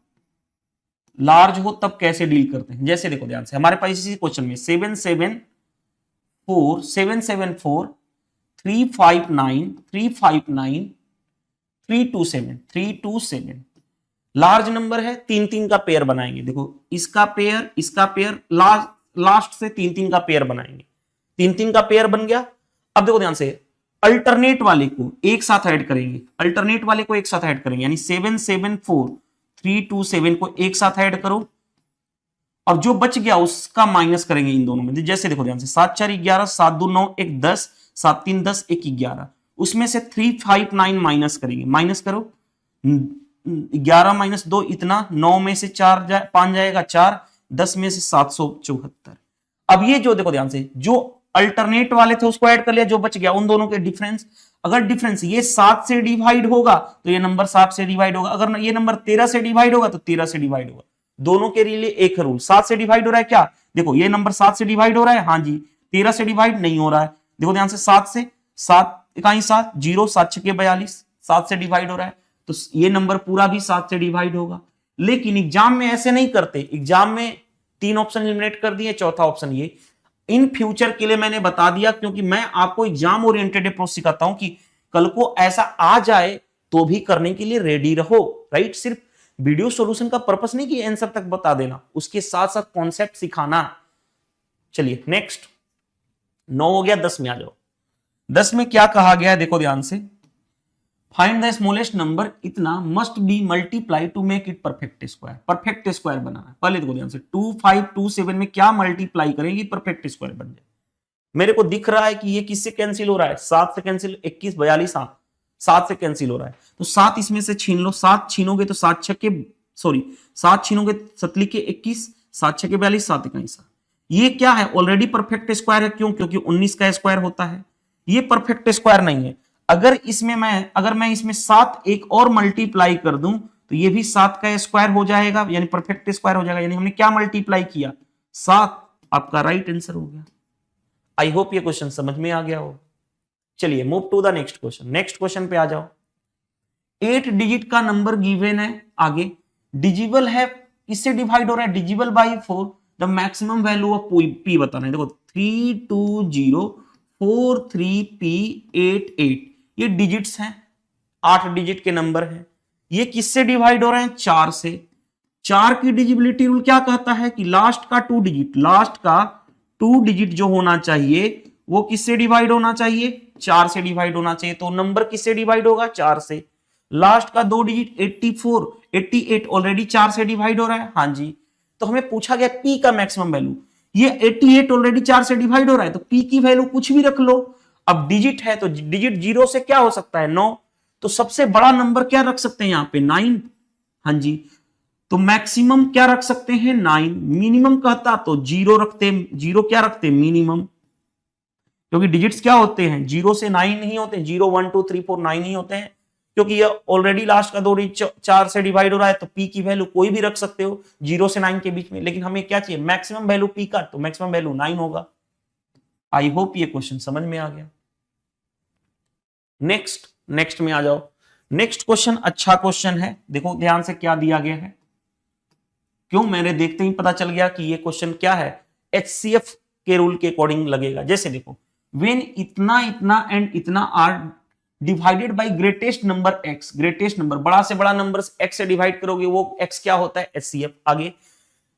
लार्ज हो, तब कैसे डील करते हैं? जैसे देखो ध्यान से, हमारे पास इसी क्वेश्चन में 774 359 327 लार्ज नंबर है, 3 का पेयर बनाएंगे। देखो इसका पेयर लास्ट से 3 का पेयर बनाएंगे। 3 का पेयर बन गया। अब देखो ध्यान से, अल्टरनेट वाले को एक साथ ऐड करेंगे, अल्टरनेट वाले को एक साथ ऐड करेंगे, यानी 774 327 को एक साथ ऐड करो, और जो बच गया उसका माइनस करेंगे इन दोनों में। जैसे देखो ध्यान से, 7 4 11, 7 2 9, 1 10, 7 3 10, 1 11, उसमें से 359 माइनस करेंगे। माइनस करो, 11 माइनस 2 इतना, 9 में से 5 जाएगा 4, 10 में से 774। अब ये जो देखो ध्यान से, जो अल्टरनेट वाले थे उसको ऐड कर लिया, जो बच गया उन दोनों के डिफरेंस। अगर डिफरेंस ये 7 से डिवाइड होगा तो ये नंबर 7 से डिवाइड होगा, अगर ये नंबर 13 से डिवाइड होगा तो 13 से डिवाइड होगा। दोनों के लिए एक रूल, 7 से डिवाइड हो रहा है क्या? देखो ये नंबर 7 से डिवाइड हो रहा है, हाँ जी। 13 से डिवाइड नहीं हो रहा है, देखो ध्यान से, 7 से 7 इकाई 7, 0 7 6 42, 7 से डिवाइड हो रहा है, तो ये नंबर पूरा भी 7 से डिवाइड होगा। लेकिन एग्जाम में ऐसे नहीं करते, एग्जाम में 3 ऑप्शन एलिमिनेट कर दिए, चौथा ऑप्शन ये। इन फ्यूचर के लिए मैंने बता दिया, क्योंकि मैं आपको एग्जाम ओरिएंटेड अप्रोच सिखाता हूं कि कल को ऐसा आ जाए तो भी करने के लिए रेडी रहो, राइट? सिर्फ वीडियो सॉल्यूशन का पर्पस नहीं कि आंसर तक बता देना, उसके साथ साथ कॉन्सेप्ट सिखाना। चलिए नेक्स्ट, 9 हो गया, 10 में आ जाओ। 10 में क्या कहा गया है, देखो ध्यान से, फाइंड द स्मॉलेस्ट नंबर इतना must be multiply to make it perfect square. Perfect square बनाना है, पहले देखो ध्यान से, 2527 में क्या मल्टीप्लाई करेंगे परफेक्ट स्क्वायर बन जाए। मेरे को दिख रहा है कि ये किससे कैंसिल हो रहा है? 7 से कैंसिल, 21 42, 7 से कैंसिल हो रहा है, तो 7 इसमें से छीन लो। 7 छीनोगे तो 7 छक्के, सॉरी 7 छीनोगे 7 के 21, 7 छक्के 42, 7 इकाई 7। ये क्या है? ऑलरेडी परफेक्ट स्क्वायर है, क्यों? क्योंकि 19 का स्क्वायर होता है। ये परफेक्ट स्क्वायर नहीं है। अगर मैं इसमें 7 एक और मल्टीप्लाई कर दूं तो ये भी 7 का स्क्वायर हो जाएगा, यानी परफेक्ट स्क्वायर हो जाएगा। यानी हमने क्या मल्टीप्लाई किया? 7। आपका राइट आंसर हो गया। आई होप ये क्वेश्चन समझ में आ गया हो। चलिए move to the next question. Next question पे आ जाओ। 8 डिजिट का नंबर गिवन है, आगे डिजिबल है, किससे डिवाइड हो रहा है, डिजिबल by 4, the maximum value of P बताना है। देखो 320433P88, ये डिजिट्स हैं, 8 डिजिट के नंबर हैं। ये किससे डिवाइड हो रहे हैं, 4 से। 4 की डिजिबिलिटी रूल क्या कहता है कि लास्ट का 2 डिजिट जो होना चाहिए वो किससे डिवाइड होना चाहिए, 4 से डिवाइड होना चाहिए। तो नंबर किससे डिवाइड होगा, 4 से। लास्ट का 2 डिजिट 88 ऑलरेडी 4 से डिवाइड हो रहा है, हाँ जी। तो हमें पूछा गया पी का मैक्सिमम वैल्यू, ये 88 ऑलरेडी 4 से डिवाइड हो रहा है, तो पी की वैल्यू कुछ भी रख लो। अब डिजिट है तो डिजिट 0 से क्या हो सकता है, 9, तो सबसे बड़ा नंबर क्या रख सकते हैं यहाँ पे, 9, हाँ जी। तो मैक्सिमम क्या रख सकते हैं, 9। मिनिमम कहता तो 0 रखते, 0 क्या रखते, मिनिमम, क्योंकि डिजिट्स क्या होते हैं, 0 से 9 नहीं होते, 0 1 2 3 4 9 ही होते हैं, क्योंकि ये ऑलरेडी लास्ट का 2 डिजिट 4 से डिवाइड हो रहा है। तो पी की वैल्यू कोई भी रख सकते हो 0 से 9 के बीच में, लेकिन हमें क्या चाहिए, मैक्सिमम वैल्यू पी का, तो मैक्सिमम वैल्यू 9 होगा। आई होप ये क्वेश्चन समझ में आ गया। नेक्स्ट में आ जाओ। नेक्स्ट क्वेश्चन अच्छा क्वेश्चन है, देखो ध्यान से क्या दिया गया है, क्यों मेरे देखते ही पता चल गया कि ये क्वेश्चन क्या है, HCF के रूल के अकॉर्डिंग लगेगा। जैसे देखो, व्हेन इतना इतना एंड इतना are divided by greatest number x, greatest number बड़ा से बड़ा नंबर x से डिवाइड करोगे वो x क्या होता है, HCF। आगे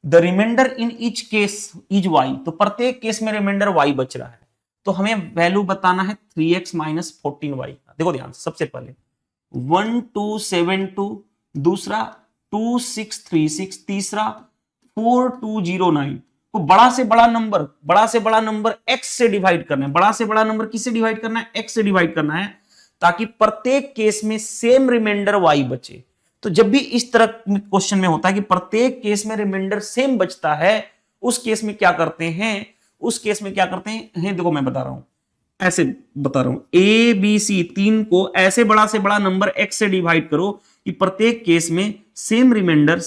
the remainder in each case is y, तो प्रत्येक केस में रिमाइंडर y बच रहा है, तो हमें वैल्यू बताना है 3x माइनस 14y। देखो ध्यान से, सबसे पहले 1272, दूसरा 2636, तीसरा 4209 को बड़ा से बड़ा नंबर x से डिवाइड करना है। बड़ा से बड़ा नंबर किससे डिवाइड करना है, x से डिवाइड करना है, ताकि प्रत्येक केस में सेम रिमाइंडर y बचे। तो जब भी इस तरह क्वेश्चन में होता है कि प्रत्येक केस में रिमाइंडर सेम बचता है, उस केस में क्या करते हैं, देखो मैं बता रहा हूं, ऐसे बता रहा हूं, ए बी सी 3 को ऐसे बड़ा से बड़ा नंबर x से डिवाइड करो कि प्रत्येक केस में सेम रिमाइंडर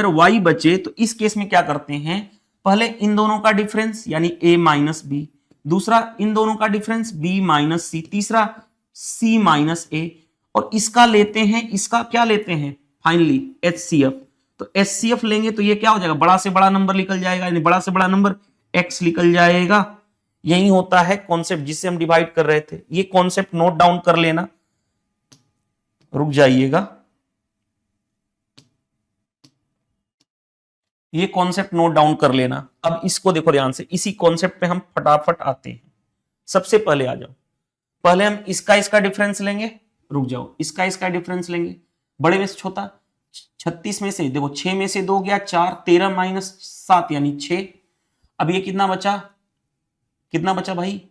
y बचे। तो इस केस में क्या करते हैं, पहले इन दोनों का डिफरेंस यानी a माइनस बी, दूसरा इन दोनों का डिफरेंस b माइनस सी, तीसरा c माइनस a, और इसका लेते हैं, इसका क्या लेते हैं फाइनली HCF। तो HCF लेंगे तो ये क्या हो जाएगा, बड़ा से बड़ा नंबर निकल जाएगा, यानी बड़ा से बड़ा नंबर x निकल जाएगा। यही होता है कॉन्सेप्ट जिससे हम डिवाइड कर रहे थे। ये कॉन्सेप्ट नोट डाउन कर लेना, रुक जाइएगा, ये कॉन्सेप्ट नोट डाउन कर लेना। अब इसको देखो ध्यान से, इसी कॉन्सेप्ट पे हम फटाफट आते हैं। सबसे पहले आ जाओ, पहले हम इसका डिफरेंस लेंगे, रुक जाओ, इसका डिफरेंस लेंगे, बड़े में से छोटा, 36 में से देखो 6 में से 2 गया 4, 13 माइनस 7 यानी 6। अब ये कितना बचा भाई,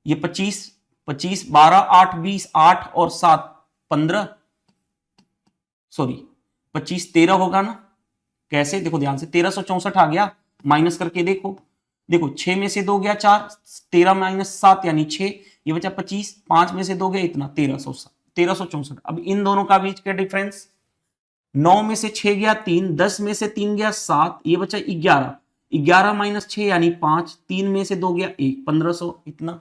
ये 25, 12 8 20, 8 और 7 15, सॉरी 25 13 होगा ना, कैसे, देखो ध्यान से 1364 आ गया, माइनस करके देखो 6 में से 2 गया 4, 13 माइनस 7 यानी 6, ये बचा 25, 5 में से 2 गया इतना 1364। अब इन दोनों का बीच का डिफरेंस, 9 में से 6 गया 3, 10 में से 3 गया 7, ये बचा 11, 11 माइनस 6 यानी 5, 3 में से 2 गया 1, 1500 इतना।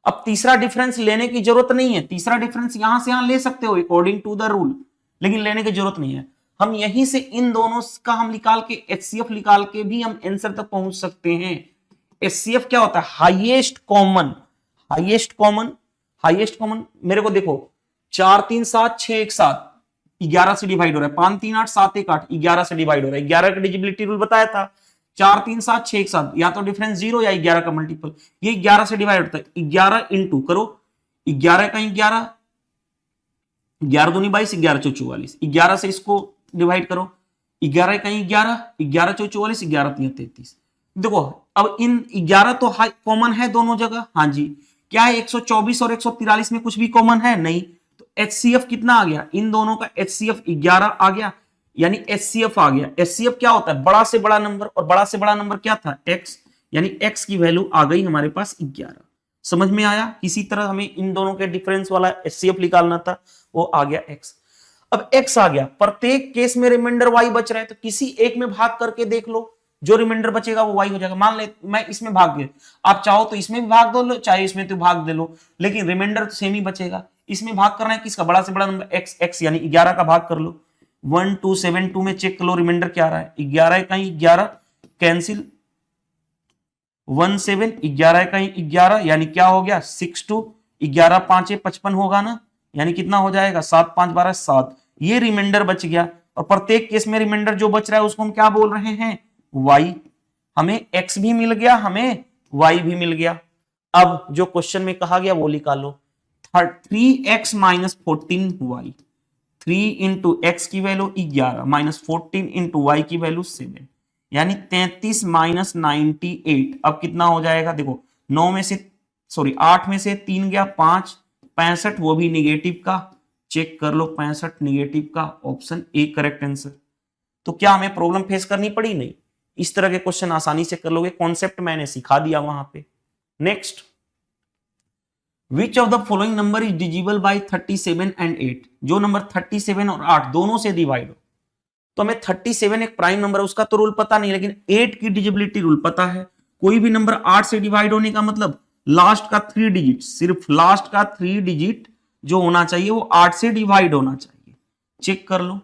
अब तीसरा डिफरेंस लेने की जरूरत नहीं है, तीसरा डिफरेंस यहां से यहां ले सकते हो अकॉर्डिंग टू द रूल, लेकिन लेने की जरूरत नहीं है। हम यहीं से इन दोनों का हम निकाल के HCF निकाल के भी हम आंसर तक पहुंच सकते हैं। HCF क्या होता है, हाईएस्ट कॉमन, मेरे को देखो 4 3 7 6 1 7, 11 से डिवाइड हो रहा है, 5 3 8 7 1 8, 11 से डिवाइड हो रहा है। 11 का डिजिबिलिटी रूल बताया था, 4 3 7 6 1 7, या तो डिफरेंस 0 या 11 का मल्टीपल, ये 11 से डिवाइड होता है। 11 इंटू करो, 11 का 11, 11 दूनी 22, 11 चौ 44, 11 से इसको डिवाइड करो, 11 का 11, 11 चौ 44, 11 3 33। देखो अब इन 11 तो कॉमन है दोनों जगह, हाँ जी, क्या है 124 और 143 में कुछ भी कॉमन है नहीं, तो HCF कितना आ गया, इन दोनों का HCF 11 आ गया, यानी HCF आ गया। HCF क्या होता है, बड़ा से बड़ा नंबर, और बड़ा से बड़ा नंबर क्या था, x, यानी x की वैल्यू आ गई हमारे पास 11। समझ में आया, किसी तरह हमें इन दोनों के डिफरेंस वाला HCF निकालना था, वो आ गया x। अब x आ गया, प्रत्येक केस में रिमाइंडर y बच रहा है, तो किसी एक में भाग करके देख लो, जो रिमाइंडर बचेगा वो y हो जाएगा। मान ले मैं इसमें भाग गया, आप चाहो तो इसमें भी भाग दो लो, चाहे इसमें तो भाग दे लो, लेकिन रिमाइंडर तो सेम ही बचेगा। इसमें भाग करना है किसका, बड़ा से बड़ा नंबर x यानी 11 का भाग कर लो। 1 2 7 2 में चेक कर लो रिमाइंडर क्या आ रहा है, 11 का ही 11 कैंसिल, 1 7 11 का ही 11 यानी क्या हो गया 6 2, 11 5 55 होगा ना, यानी कितना हो जाएगा 7 5 12 7, ये रिमाइंडर बच गया। और प्रत्येक केस में रिमाइंडर जो बच रहा है उसको हम क्या बोल रहे हैं, y। हमें x भी मिल गया, हमें y भी मिल गया। अब जो क्वेश्चन में कहा गया वो निकालो, 3x minus 14y, 3 into x की वैल्यू 11 माइनस 14 इंटू वाई की वैल्यू 7, यानी 33 माइनस 98। अब कितना हो जाएगा, देखो 9 में से सॉरी 8 में से 3 गया 5, 65 वो भी निगेटिव का, चेक कर लो 65 निगेटिव का, ऑप्शन ए करेक्ट आंसर। तो क्या हमें प्रॉब्लम फेस करनी पड़ी, नहीं, इस तरह के क्वेश्चन आसानी से कर लोगे, कॉन्सेप्ट मैंने सिखा दिया वहां पे। Next, which of the following number is divisible by 37 and 8, जो नंबर 37 और 8 दोनों से डिवाइड हो। तो हमें 37 एक प्राइम नंबर है उसका तो रूल पता नहीं, लेकिन 8 की डिजिबिलिटी रूल पता है। कोई भी नंबर 8 से डिवाइड होने का मतलब लास्ट का 3 डिजिट, सिर्फ लास्ट का 3 डिजिट जो होना चाहिए वो 8 से डिवाइड होना चाहिए। चेक कर लो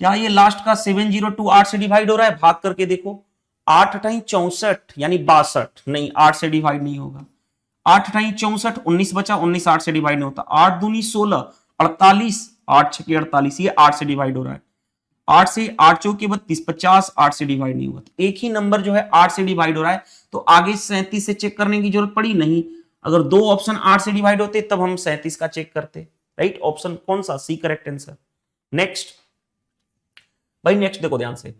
क्या ये लास्ट का 702 8 से डिवाइड हो रहा है, भाग करके देखो, 8 अठाई 64 यानी 62, नहीं 8 से डिवाइड नहीं होगा। 8 अठाई 64, 19 बचा, 19 8 से डिवाइड नहीं होता। 8 दूनी 16, 48, 8 छके 48, ये 8 से डिवाइड हो रहा है। 8 से 8 चौके 32, 50, 8 से डिवाइड नहीं हुआ। एक ही नंबर जो है 8 से डिवाइड हो रहा है, तो आगे 37 से चेक करने की जरूरत पड़ी नहीं। अगर दो ऑप्शन 8 से डिवाइड होते तब हम 37 का चेक करते, राइट। ऑप्शन कौन सा, सी करेक्ट आंसर। नेक्स्ट भाई, नेक्स्ट देखो ध्यान से,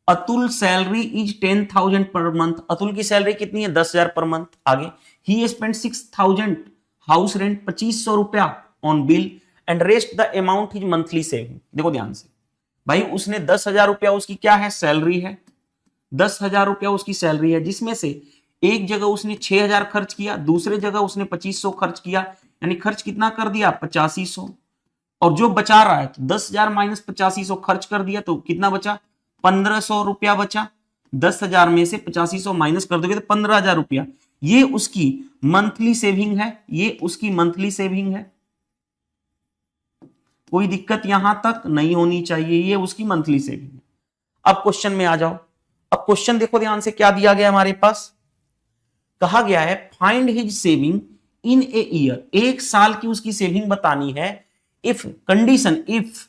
Atul salary is 10,000 per month, Atul की सैलरी कितनी है 10,000 पर मंथ। आगे, ही स्पेंड 6,000 हाउस रेंट 2500 रुपया on bill and rest the amount his monthly saving. देखो ध्यान से भाई, उसने 10,000 रुपया उसकी क्या है, सैलरी है, 10,000 रुपया उसकी सैलरी है, जिसमें से एक जगह उसने 6,000 खर्च किया, दूसरे जगह उसने 2500 खर्च किया, यानी खर्च कितना कर दिया 8500, और जो बचा रहा है तो 10,000 माइनस 8500 खर्च कर दिया तो कितना बचा 1500 रुपया बचा। 10,000 में से 8500 माइनस कर दोगे तो 15,000 रुपया, ये उसकी मंथली सेविंग है, ये उसकी मंथली सेविंग है। कोई दिक्कत यहां तक नहीं होनी चाहिए, ये उसकी मंथली सेविंग है। अब क्वेश्चन में आ जाओ। अब क्वेश्चन देखो ध्यान से, क्या दिया गया हमारे पास, कहा गया है find his saving in a year, एक साल की उसकी सेविंग बतानी है। If condition, if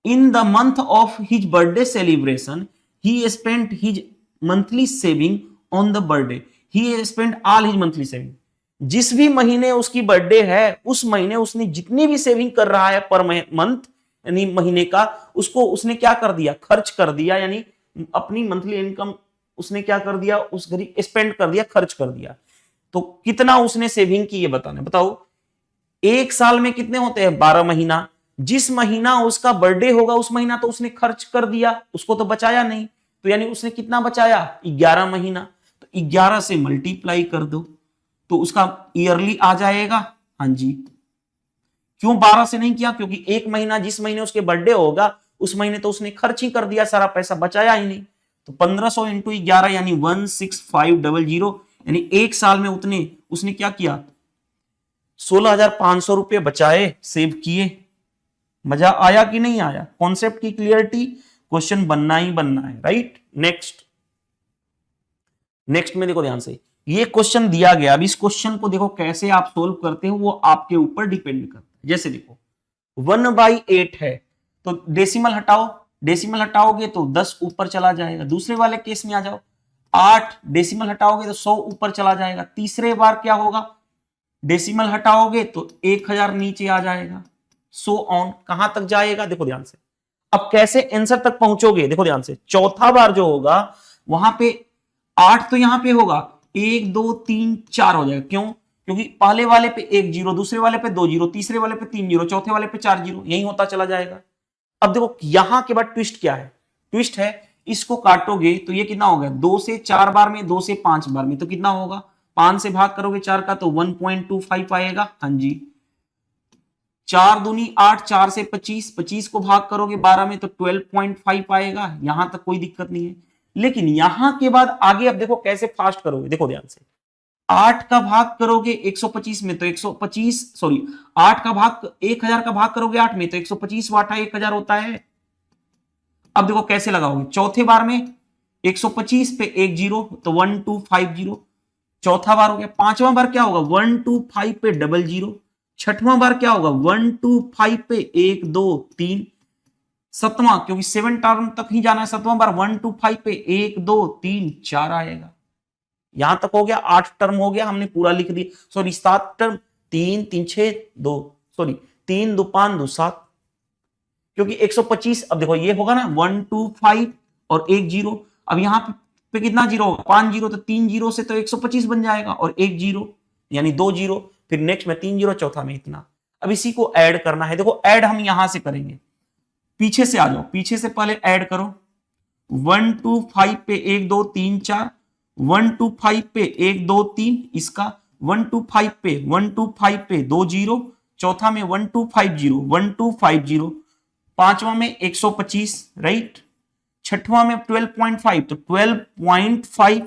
in the month of his birthday celebration he spent his monthly saving on the birthday, he spent all his monthly saving. जिस भी महीने उसकी बर्थडे है उस महीने उसने जितनी भी सेविंग कर रहा है पर मंथ यानी महीने का, उसको उसने क्या कर दिया, खर्च कर दिया, यानी अपनी मंथली इनकम उसने क्या कर दिया, उस घड़ी स्पेंड कर दिया, खर्च कर दिया। तो कितना उसने सेविंग की ये बताना, बताओ। एक साल में कितने होते हैं 12 महीना, जिस महीना उसका बर्थडे होगा उस महीना तो उसने खर्च कर दिया, उसको तो बचाया नहीं, तो यानी उसने कितना बचाया 11 महीना। तो 11 से मल्टीप्लाई कर दो तो उसका ईयरली आ जाएगा। हाँ जी, क्यों 12 से नहीं किया, क्योंकि एक महीना जिस महीने उसके बर्थडे होगा उस महीने तो उसने खर्च ही कर दिया, सारा पैसा बचाया ही नहीं। तो 1500 इंटू 11 यानी 16500, यानी एक साल में उतने उसने क्या किया 16,500 रुपये बचाए, सेव किए। मजा आया कि नहीं आया, कॉन्सेप्ट की क्लियरिटी, क्वेश्चन बनना ही बनना है, राइट। नेक्स्ट, नेक्स्ट में देखो ध्यान से, ये क्वेश्चन दिया गया, अब इस क्वेश्चन को देखो कैसे आप सोल्व करते हो वो आपके ऊपर डिपेंड करता है। जैसे देखो 1/8 है तो डेसिमल हटाओ, डेसिमल हटाओगे तो 10 ऊपर चला जाएगा। दूसरे वाले केस में आ जाओ, 8 डेसिमल हटाओगे तो 100 ऊपर चला जाएगा। तीसरे बार क्या होगा, डेसिमल हटाओगे तो 1000 नीचे आ जाएगा, सो ऑन, कहां तक जाएगा देखो ध्यान से। अब कैसे आंसर तक पहुंचोगे देखो ध्यान से, चौथा बार जो होगा वहां पे 8 तो यहां पे होगा, 1 2 3 4 हो जाएगा। क्यों, क्योंकि पहले वाले पे 1 0, दूसरे वाले पे 2 0, तीसरे वाले पे 3 0, चौथे वाले पे 4 0, यही होता चला जाएगा। अब देखो यहां के बाद ट्विस्ट क्या है, ट्विस्ट है इसको काटोगे तो ये कितना होगा 2 से 4 बार में, 2 से 5 बार में, तो कितना होगा 5 से भाग करोगे 4 का तो 1.25 आएगा। हाँ जी, 4 दूनी 8, 4 से 25, 25 को भाग करोगे 12 में तो 12.5 आएगा। यहां तक कोई दिक्कत नहीं है। लेकिन यहां के बाद आगे अब देखो कैसे फास्ट करोगे, देखो ध्यान से। 8 का भाग करोगे 125 में तो 125, सॉरी 8 का भाग 1000 का भाग करोगे 8 में तो 125 वाट 1000 होता है। अब देखो कैसे लगाओगे, चौथे बार में 125 पे 1 0 तो 1250, चौथा बार हो गया। पांचवा बार क्या होगा 125 पे 00, छठवां बार क्या होगा 125 पे 1 2 3, सतवां क्योंकि 7 टर्म तक ही जाना है, सतवां बार 125 पे 1 2 3 4 आएगा। यहां तक हो गया, 8 टर्म हो गया, हमने पूरा लिख दिया, सॉरी 7 टर्म, 3 3 6 2, सॉरी 3 2 5 2 7, क्योंकि 125 अब देखो ये होगा ना 125 और 1 0, अब यहां पे कितना जीरो होगा 5 0, तो 3 0 से तो 125 बन जाएगा और 1 0 यानी 2 0, फिर नेक्स्ट में 3 0, चौथा में इतना। अब इसी को ऐड करना है, देखो ऐड हम यहां से करेंगे, पीछे से आ जाओ, पीछे से पहले ऐड करो। 125 पे 1 2 3 4, 125 पे 1 2 3, इसका 125 पे 2 0, चौथा में 1250 1250, पांचवा में 125 राइट, छठवां में 12.5 तो 12.5,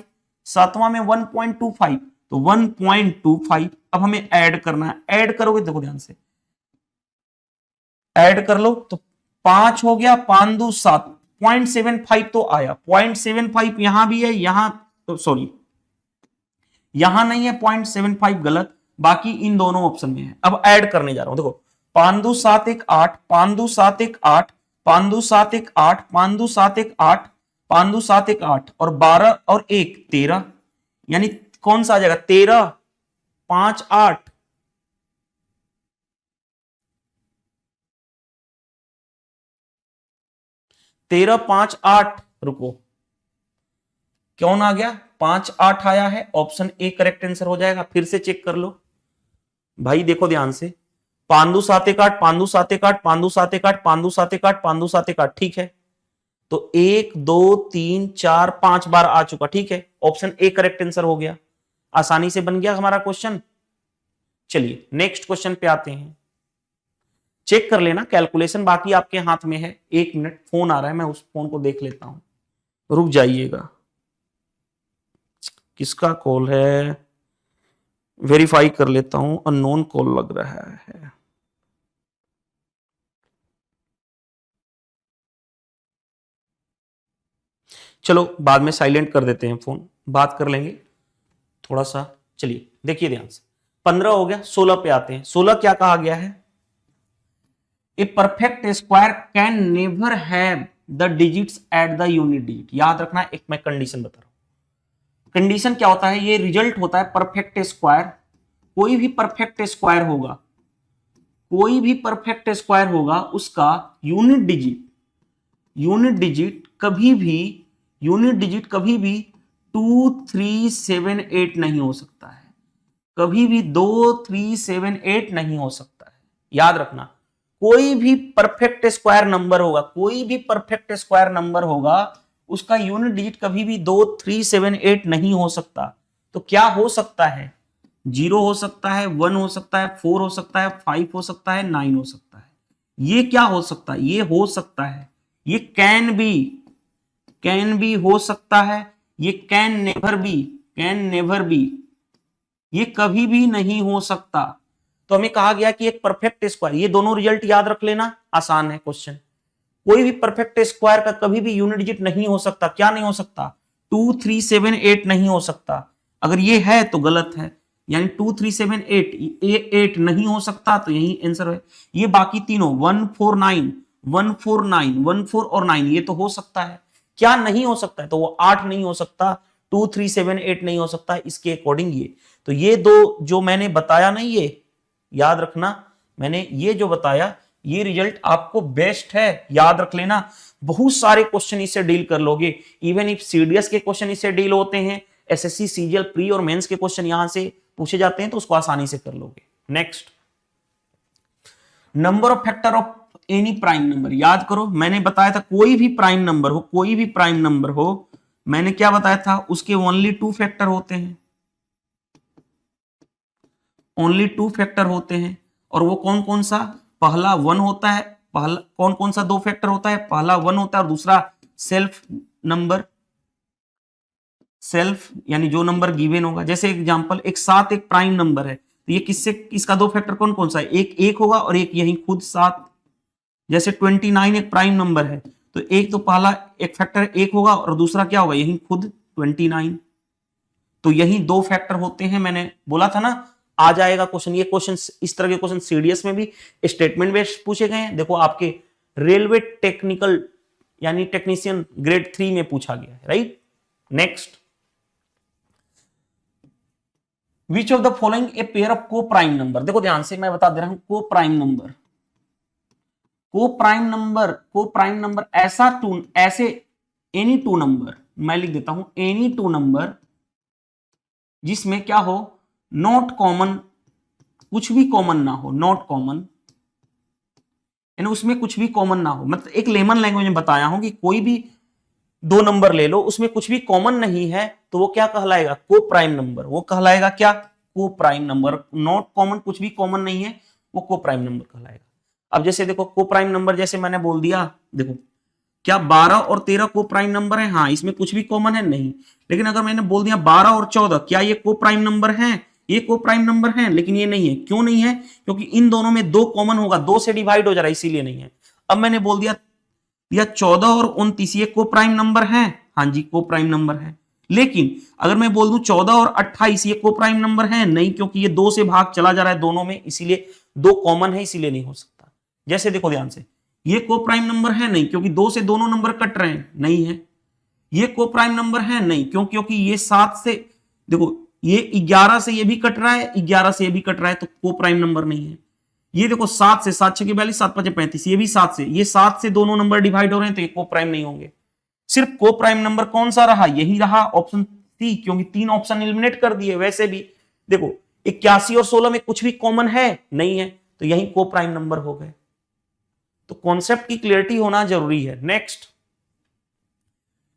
सातवां में 1.25 तो 1.25। अब हमें ऐड करना है, ऐड करोगे देखो ध्यान से, ऐड कर लो तो 5 हो गया, 5 2 7, 0.75 तो आया, 0.75 यहां भी है, यहां तो सॉरी यहां नहीं है 0.75 गलत, बाकी इन दोनों ऑप्शन में है। अब ऐड करने जा रहा हूं, देखो 5 2 7 1 8, 5 2 7 1 8, 5 2 7 1 8, 5 2 7 1 8, 5 2 7 1 8 और 12 और 1 13, यानी कौन सा आ जाएगा 13 5 8, 13 5 8, रुको कौन आ गया 5 8 आया है, ऑप्शन ए करेक्ट आंसर हो जाएगा। फिर से चेक कर लो भाई, देखो ध्यान से, 5 2 7 1 8, 5 2 7 1 8, 5 2 7 1 8, 5 2 7 1 8, 5 2 7 1 8, ठीक है, तो 1 2 3 4 5 बार आ चुका, ठीक है, ऑप्शन ए करेक्ट आंसर हो गया, आसानी से बन गया हमारा क्वेश्चन। चलिए नेक्स्ट क्वेश्चन पे आते हैं, चेक कर लेना कैलकुलेशन बाकी आपके हाथ में है। 1 मिनट, फोन आ रहा है, मैं उस फोन को देख लेता हूं, रुक जाइएगा, किसका कॉल है, वेरीफाई कर लेता हूं, अननोन कॉल लग रहा है। चलो बाद में साइलेंट कर देते हैं फोन, बात कर लेंगे थोड़ा सा। चलिए देखिए ध्यान से, 15 हो गया, 16 पे आते हैं। 16 क्या कहा गया है, a perfect square can never have the digits at the unit digit. याद रखना, एक मैं कंडीशन बता रहा हूं, कंडीशन क्या होता है, ये रिजल्ट होता है परफेक्ट स्क्वायर, कोई भी परफेक्ट स्क्वायर होगा, कोई भी परफेक्ट स्क्वायर होगा, उसका यूनिट डिजिट कभी भी 2 3 7 8 नहीं हो सकता है, कभी भी 2 3 7 8 नहीं हो सकता है। याद रखना, कोई भी परफेक्ट स्क्वायर नंबर होगा, कोई भी परफेक्ट स्क्वायर नंबर होगा, उसका यूनिट डिजिट कभी भी 2 3 7 8 नहीं हो सकता। तो क्या हो सकता है, 0 हो सकता है, 1 हो सकता है, 4 हो सकता है, 5 हो सकता है, 9 हो सकता है। ये क्या हो सकता है, ये हो सकता है, ये कैन बी हो सकता है, ये कैन नेवर बी, ये कभी भी नहीं हो सकता। तो हमें कहा गया कि एक परफेक्ट स्क्वायर, ये दोनों रिजल्ट याद रख लेना, आसान है क्वेश्चन। कोई भी परफेक्ट स्क्वायर का कभी भी यूनिट डिजिट नहीं हो सकता, क्या नहीं हो सकता, 2 3 7 8 नहीं हो सकता। अगर ये है तो गलत है, यानी 2 3 7 8, ये 8 नहीं हो सकता, तो यही आंसर है। ये बाकी तीनों 1 4 9 1 4 9 1 4 और 9 ये तो हो सकता है। क्या नहीं हो सकता है, तो वो 8 नहीं हो सकता, 2 3 7 8 नहीं हो सकता, इसके अकॉर्डिंग ये। तो ये दो जो मैंने बताया नहीं, ये याद रखना, मैंने ये जो बताया, ये रिजल्ट आपको बेस्ट है, याद रख लेना। बहुत सारे क्वेश्चन इससे डील कर लोगे, इवन इफ सीडीएस के क्वेश्चन इससे डील होते हैं, एसएससी सीजीएल प्री और मेंस के क्वेश्चन यहां से पूछे जाते हैं, तो उसको आसानी से कर लोगे। Next, number of factor of any prime number. याद करो, मैंने बताया था कोई भी प्राइम नंबर हो, मैंने क्या बताया था, उसके ओनली 2 फैक्टर होते हैं, ओनली 2 फैक्टर होते हैं। और वो कौन कौन सा, पहला 1 होता है, पहला कौन कौन सा 2 फैक्टर होता है, पहला 1 होता है और दूसरा सेल्फ नंबर, सेल्फ यानी जो नंबर गिवन होगा, जैसे एग्जांपल एक 7 एक प्राइम नंबर है, तो ये किससे, इसका दो फैक्टर कौन कौन सा है, एक होगा और एक यही खुद 7। जैसे 29 एक प्राइम नंबर है, तो एक तो पहला एक फैक्टर एक होगा और दूसरा क्या होगा, यही खुद 29। तो यही दो फैक्टर होते हैं, मैंने बोला था ना आ जाएगा क्वेश्चन। ये क्वेश्चन, इस तरह के क्वेश्चन सीडीएस में भी स्टेटमेंट बेस्ड पूछे गए हैं। देखो आपके रेलवे टेक्निकल यानी टेक्नीशियन ग्रेड 3 में पूछा गया है, right. Next, which of the following a pair of को प्राइम नंबर। देखो ध्यान से मैं बता दे रहा हूं, को प्राइम नंबर, को प्राइम नंबर ऐसे एनी टू नंबर, मैं लिख देता हूं एनी टू नंबर जिसमें क्या हो, नॉट कॉमन, कुछ भी कॉमन ना हो, नॉट कॉमन यानी उसमें कुछ भी कॉमन ना हो। मतलब एक लेमन लैंग्वेज में बताया हूं कि कोई भी दो नंबर ले लो, उसमें कुछ भी कॉमन नहीं है, तो वो क्या कहलाएगा, को प्राइम नंबर। वो कहलाएगा क्या, को प्राइम नंबर। नॉट कॉमन, कुछ भी कॉमन नहीं है, वो को प्राइम नंबर कहलाएगा। अब जैसे देखो को प्राइम नंबर, जैसे मैंने बोल दिया, देखो क्या 12 और 13 को प्राइम नंबर है, हाँ इसमें कुछ भी कॉमन है नहीं। लेकिन अगर मैंने बोल दिया 12 और 14, क्या ये को प्राइम नंबर है, ये को प्राइम नंबर है, लेकिन ये नहीं है। क्यों नहीं है, क्योंकि इन दोनों में दो कॉमन होगा, दो से डिवाइड हो जा रहा है, इसीलिए नहीं है। अब मैंने बोल दिया 14 और 29 ये को प्राइम नंबर है, हाँ जी को प्राइम नंबर है। लेकिन अगर मैं बोल दूं 14 और 28 ये को प्राइम नंबर है, नहीं, क्योंकि ये दो से भाग चला जा रहा है दोनों में, इसीलिए दो कॉमन है, इसीलिए नहीं हो सकता। जैसे देखो ध्यान से, ये को प्राइम नंबर है नहीं, क्योंकि दो से दोनों नंबर कट रहे हैं, नहीं है। ये को प्राइम नंबर है नहीं, क्योंकि ये 7 से, देखो ये 11 से ये भी कट रहा है, 11 से ये भी कट रहा है, तो को प्राइम नंबर नहीं है। ये देखो 7 से, 7 6 की 42, 7 5 35, ये भी 7 से, ये 7 से दोनों नंबर डिवाइड हो रहे हैं, तो ये को प्राइम नहीं होंगे। सिर्फ को प्राइम नंबर कौन सा रहा, यही रहा, ऑप्शन सी, क्योंकि 3 ऑप्शन एलिमिनेट कर दिए। वैसे भी देखो 81 और 16 में कुछ भी कॉमन है नहीं है, तो यही को प्राइम नंबर हो गए। तो कॉन्सेप्ट की क्लियरिटी होना जरूरी है। Next,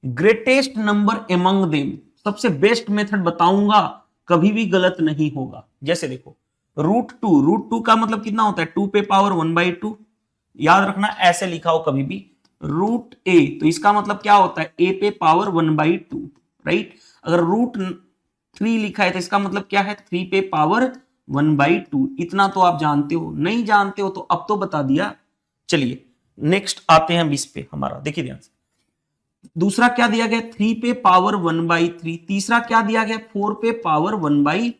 greatest number among them, सबसे बेस्ट मेथड बताऊंगा, कभी भी गलत नहीं होगा। जैसे देखो √2 का मतलब कितना होता है, 2 पे पावर 1/2, याद रखना ऐसे लिखा हो कभी भी, √a, तो इसका मतलब क्या होता है, a पे पावर 1/2, राइट। अगर √3 लिखा है तो इसका मतलब क्या है, 3 पे पावर 1/2। इतना तो आप जानते हो, नहीं जानते हो तो अब तो बता दिया। चलिए नेक्स्ट आते हैं 20 पे हमारा, देखिए ध्यान से। दूसरा क्या दिया गया, 3 पे पावर 1/3। तीसरा क्या दिया गया, 4 पे पावर 1/4।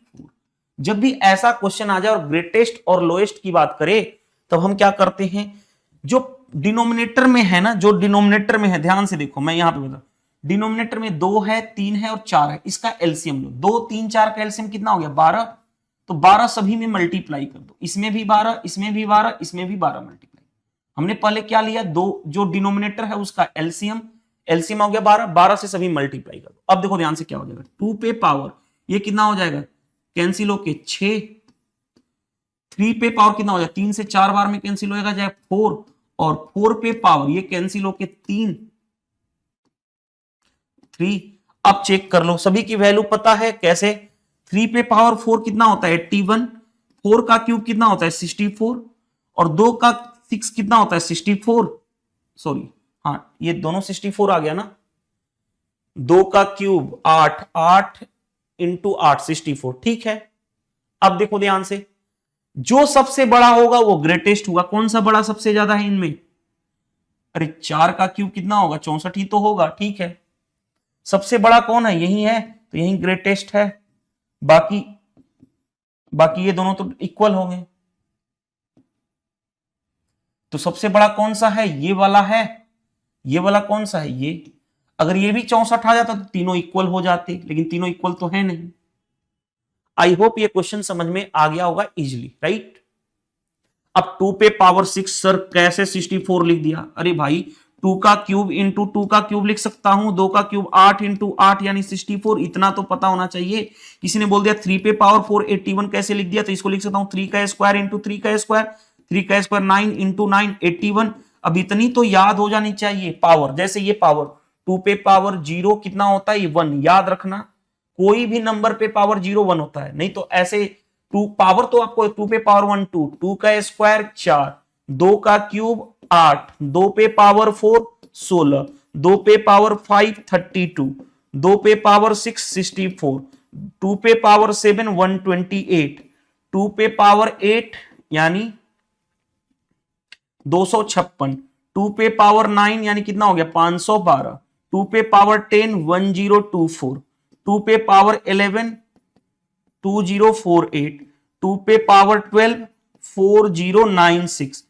जब भी ऐसा क्वेश्चन आ जाए और ग्रेटेस्ट और लोएस्ट की बात करें, तब हम क्या करते हैं, जो डिनोमिनेटर में है ना, जो डिनोमिनेटर में है, ध्यान से देखो मैं यहां पे बता, डिनोमिनेटर में 2 है, 3 है और 4 है, इसका एलसीएम लो। 2 3 4 का एलसीएम कितना हो गया, 12। तो 12 सभी में मल्टीप्लाई कर दो, इसमें भी 12, इसमें भी 12, इसमें भी 12 मल्टीप्लाई। हमने पहले क्या लिया, दो जो डिनोमिनेटर है उसका एलसीएम हो गया 12, 12 से सभी मल्टीप्लाई कर दो। अब देखो ध्यान से क्या हो जाएगा, 2 पे पावर ये कितना हो जाएगा, कैंसिल होके 6। 3 पे पावर कितना हो जाएगा, 3 से 4 बार में कैंसिल होगा जाए 4, और 4 पे पावर ये कैंसिल होके 3। अब चेक कर लो, सभी की वैल्यू पता है कैसे। 3 पे पावर 4 कितना होता है 81, 4 का क्यूब कितना होता है 64, और 2 का 6 कितना होता है 64, सॉरी हाँ ये दोनों 64 आ गया ना, 2 का क्यूब 8, 8 इंटू 8 64, ठीक है। अब देखो ध्यान से, जो सबसे बड़ा होगा वो ग्रेटेस्ट होगा। कौन सा बड़ा सबसे ज्यादा है इनमें, अरे 4 का क्यूब कितना होगा 64 ही तो होगा, ठीक है। सबसे बड़ा कौन है, यही है, तो यही ग्रेटेस्ट है। बाकी ये दोनों तो इक्वल हो गए। तो सबसे बड़ा कौन सा है, ये वाला है। ये वाला कौन सा है, ये। अगर ये भी 64 आ जाता तो तीनों इक्वल हो जाते, लेकिन तीनों इक्वल तो है नहीं। आई होप ये क्वेश्चन समझ में आ गया होगा इजिली, राइट। अब 2 पे पावर 6 सर कैसे 64 लिख दिया, अरे भाई 2 का क्यूब इंटू 2 का क्यूब लिख सकता हूं, 2 का क्यूब 8 इंटू 8 यानी 64, इतना तो पता होना चाहिए। किसी ने बोल दिया 3 पे पावर 4 81 कैसे लिख दिया, तो इसको लिख सकता हूं 3 का स्क्वायर इंटू 3 का स्क्वायर, 3 का स्क्वायर 9 इंटू 9 81। अब इतनी तो याद हो जानी चाहिए पावर। जैसे ये पावर 2 पे पावर 0 कितना होता है 1, याद रखना। कोई भी नंबर पे पावर 0 1 होता है, नहीं तो ऐसे 2 पावर तो आपको 2 पे पावर 1 2, 2 का स्क्वायर 4, 2 का क्यूब 8, 2 पे पावर 4 16, 2 पे पावर 5 32, 2 पे पावर 6 64, 2 पे पावर 7 128, 2 पे पावर 8 यानी 256, 2 पे पावर 9 यानी कितना हो गया 512, 2 पे पावर 10 1024, 2 पे पावर 11 2048, 2 पे पावर 12 4096।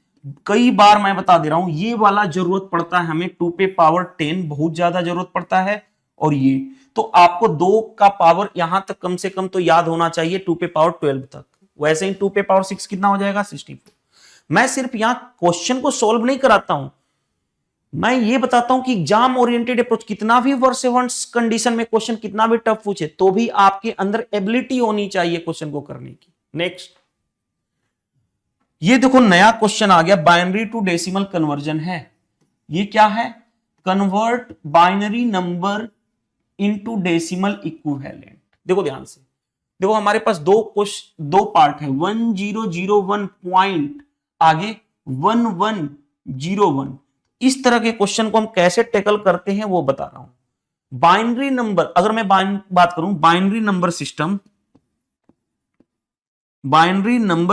कई बार मैं बता दे रहा हूं ये वाला जरूरत पड़ता है हमें 2 पे पावर 10 बहुत ज्यादा जरूरत पड़ता है, और ये तो आपको 2 का पावर यहां तक कम से कम तो याद होना चाहिए 2 पे पावर 12 तक। वैसे ही 2 पे पावर 6 कितना हो जाएगा 64। मैं सिर्फ यहां क्वेश्चन को सॉल्व नहीं कराता हूं, मैं ये बताता हूं कि एग्जाम ओरिएंटेड अप्रोच कितना भी वर्ष से वंश कंडीशन में क्वेश्चन कितना भी टफ पूछे तो भी आपके अंदर एबिलिटी होनी चाहिए क्वेश्चन को करने की। नेक्स्ट, ये देखो नया क्वेश्चन आ गया, बाइनरी टू डेसिमल कन्वर्जन है। ये क्या है? Convert binary number into decimal equivalent. देखो ध्यान से, देखो हमारे पास दो पार्ट है, 1001 पॉइंट आगे 1101। इस तरह के क्वेश्चन को हम कैसे टैकल करते हैं वो बता रहा हूं। बाइनरी नंबर, अगर मैं बात करूं बाइनरी नंबर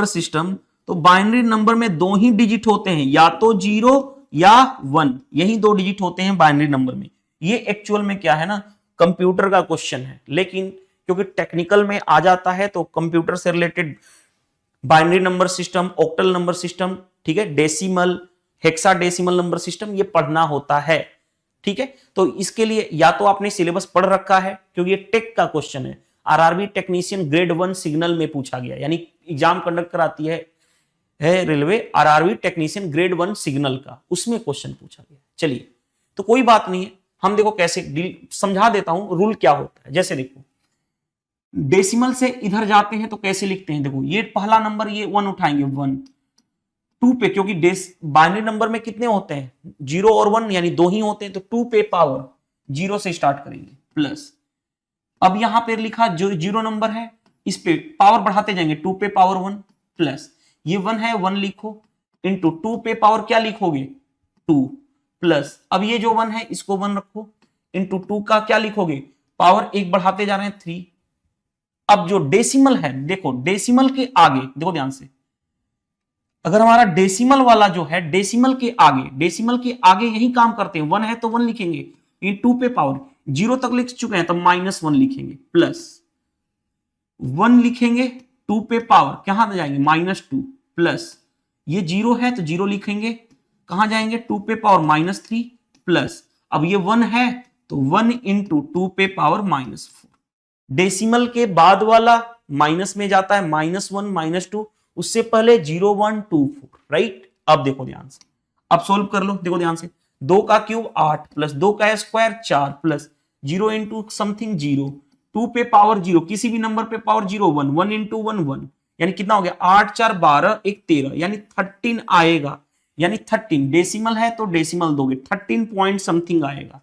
सिस्टम, तो बाइनरी नंबर में 2 ही डिजिट होते हैं, या तो 0 या 1, यही 2 डिजिट होते हैं बाइनरी नंबर में। ये एक्चुअल में क्या है ना, कंप्यूटर का क्वेश्चन है, लेकिन क्योंकि टेक्निकल में आ जाता है तो कंप्यूटर से related binary number system, octal number system, ठीक है, डेसिमल, हेक्साडेसिमल नंबर सिस्टम, ये पढ़ना होता है। ठीक है, तो इसके लिए या तो आपने सिलेबस पढ़ रखा है, क्योंकि ये टेक का क्वेश्चन है, आरआरबी टेक्नीशियन ग्रेड 1 सिग्नल में पूछा गया, यानी एग्जाम कंडक्ट कराती है railway RRB technician grade 1 signal का, उसमें क्वेश्चन पूछा गया। चलिए, तो कोई बात नहीं है, हम देखो कैसे समझा देता हूं रूल क्या होता है। जैसे देखो डेसिमल से इधर जाते हैं तो कैसे लिखते हैं, देखो ये पहला नंबर, ये 1 उठाएंगे 1, 2 पे, क्योंकि बाइनरी नंबर में कितने होते हैं 0 और 1 यानी 2 ही होते हैं, तो 2 पे पावर 0 से स्टार्ट करेंगे प्लस, अब यहां पे लिखा जो 0 नंबर है इस पे पावर बढ़ाते जाएंगे 2 पे पावर 1 प्लस, ये 1 है 1 लिखो, इंटू 2 पे पावर क्या लिखोगे 2 प्लस, अब ये जो 1 है इसको 1 रखो, इंटू 2 का क्या लिखोगे पावर 1 बढ़ाते जा रहे हैं 3। अब जो डेसिमल है, देखो डेसिमल के आगे, देखो ध्यान से, अगर हमारा डेसिमल वाला जो है डेसिमल के आगे यही काम करते हैं, 1 है तो 1 लिखेंगे, ये 2 पे पावर 0 तक लिख चुके हैं तो -1 लिखेंगे, प्लस 1 लिखेंगे 2 पे पावर कहां जाएंगे -2 प्लस, ये 0 है तो 0 लिखेंगे, कहां जाएंगे 2 पे पावर -3 प्लस, अब ये 1 है तो 1 इंटू 2 पे पावर -4। डेसिमल के बाद वाला माइनस में जाता है, -1 -2, उससे पहले 0 1 2 4, राइट। अब देखो ध्यान से, अब सोल्व कर लो, देखो ध्यान से, 2 का क्यूब 8 प्लस 2 का स्क्वायर 4 प्लस 0 इंटू समथिंग 0, 2 पे पावर 0, किसी भी नंबर पे पावर 0 1, 1 इंटू 1 1, यानी कितना हो गया 8 4 12 1 13, यानी 13 आएगा, यानी 13 डेसिमल है तो डेसिमल दोगे 13 पॉइंट समथिंग आएगा,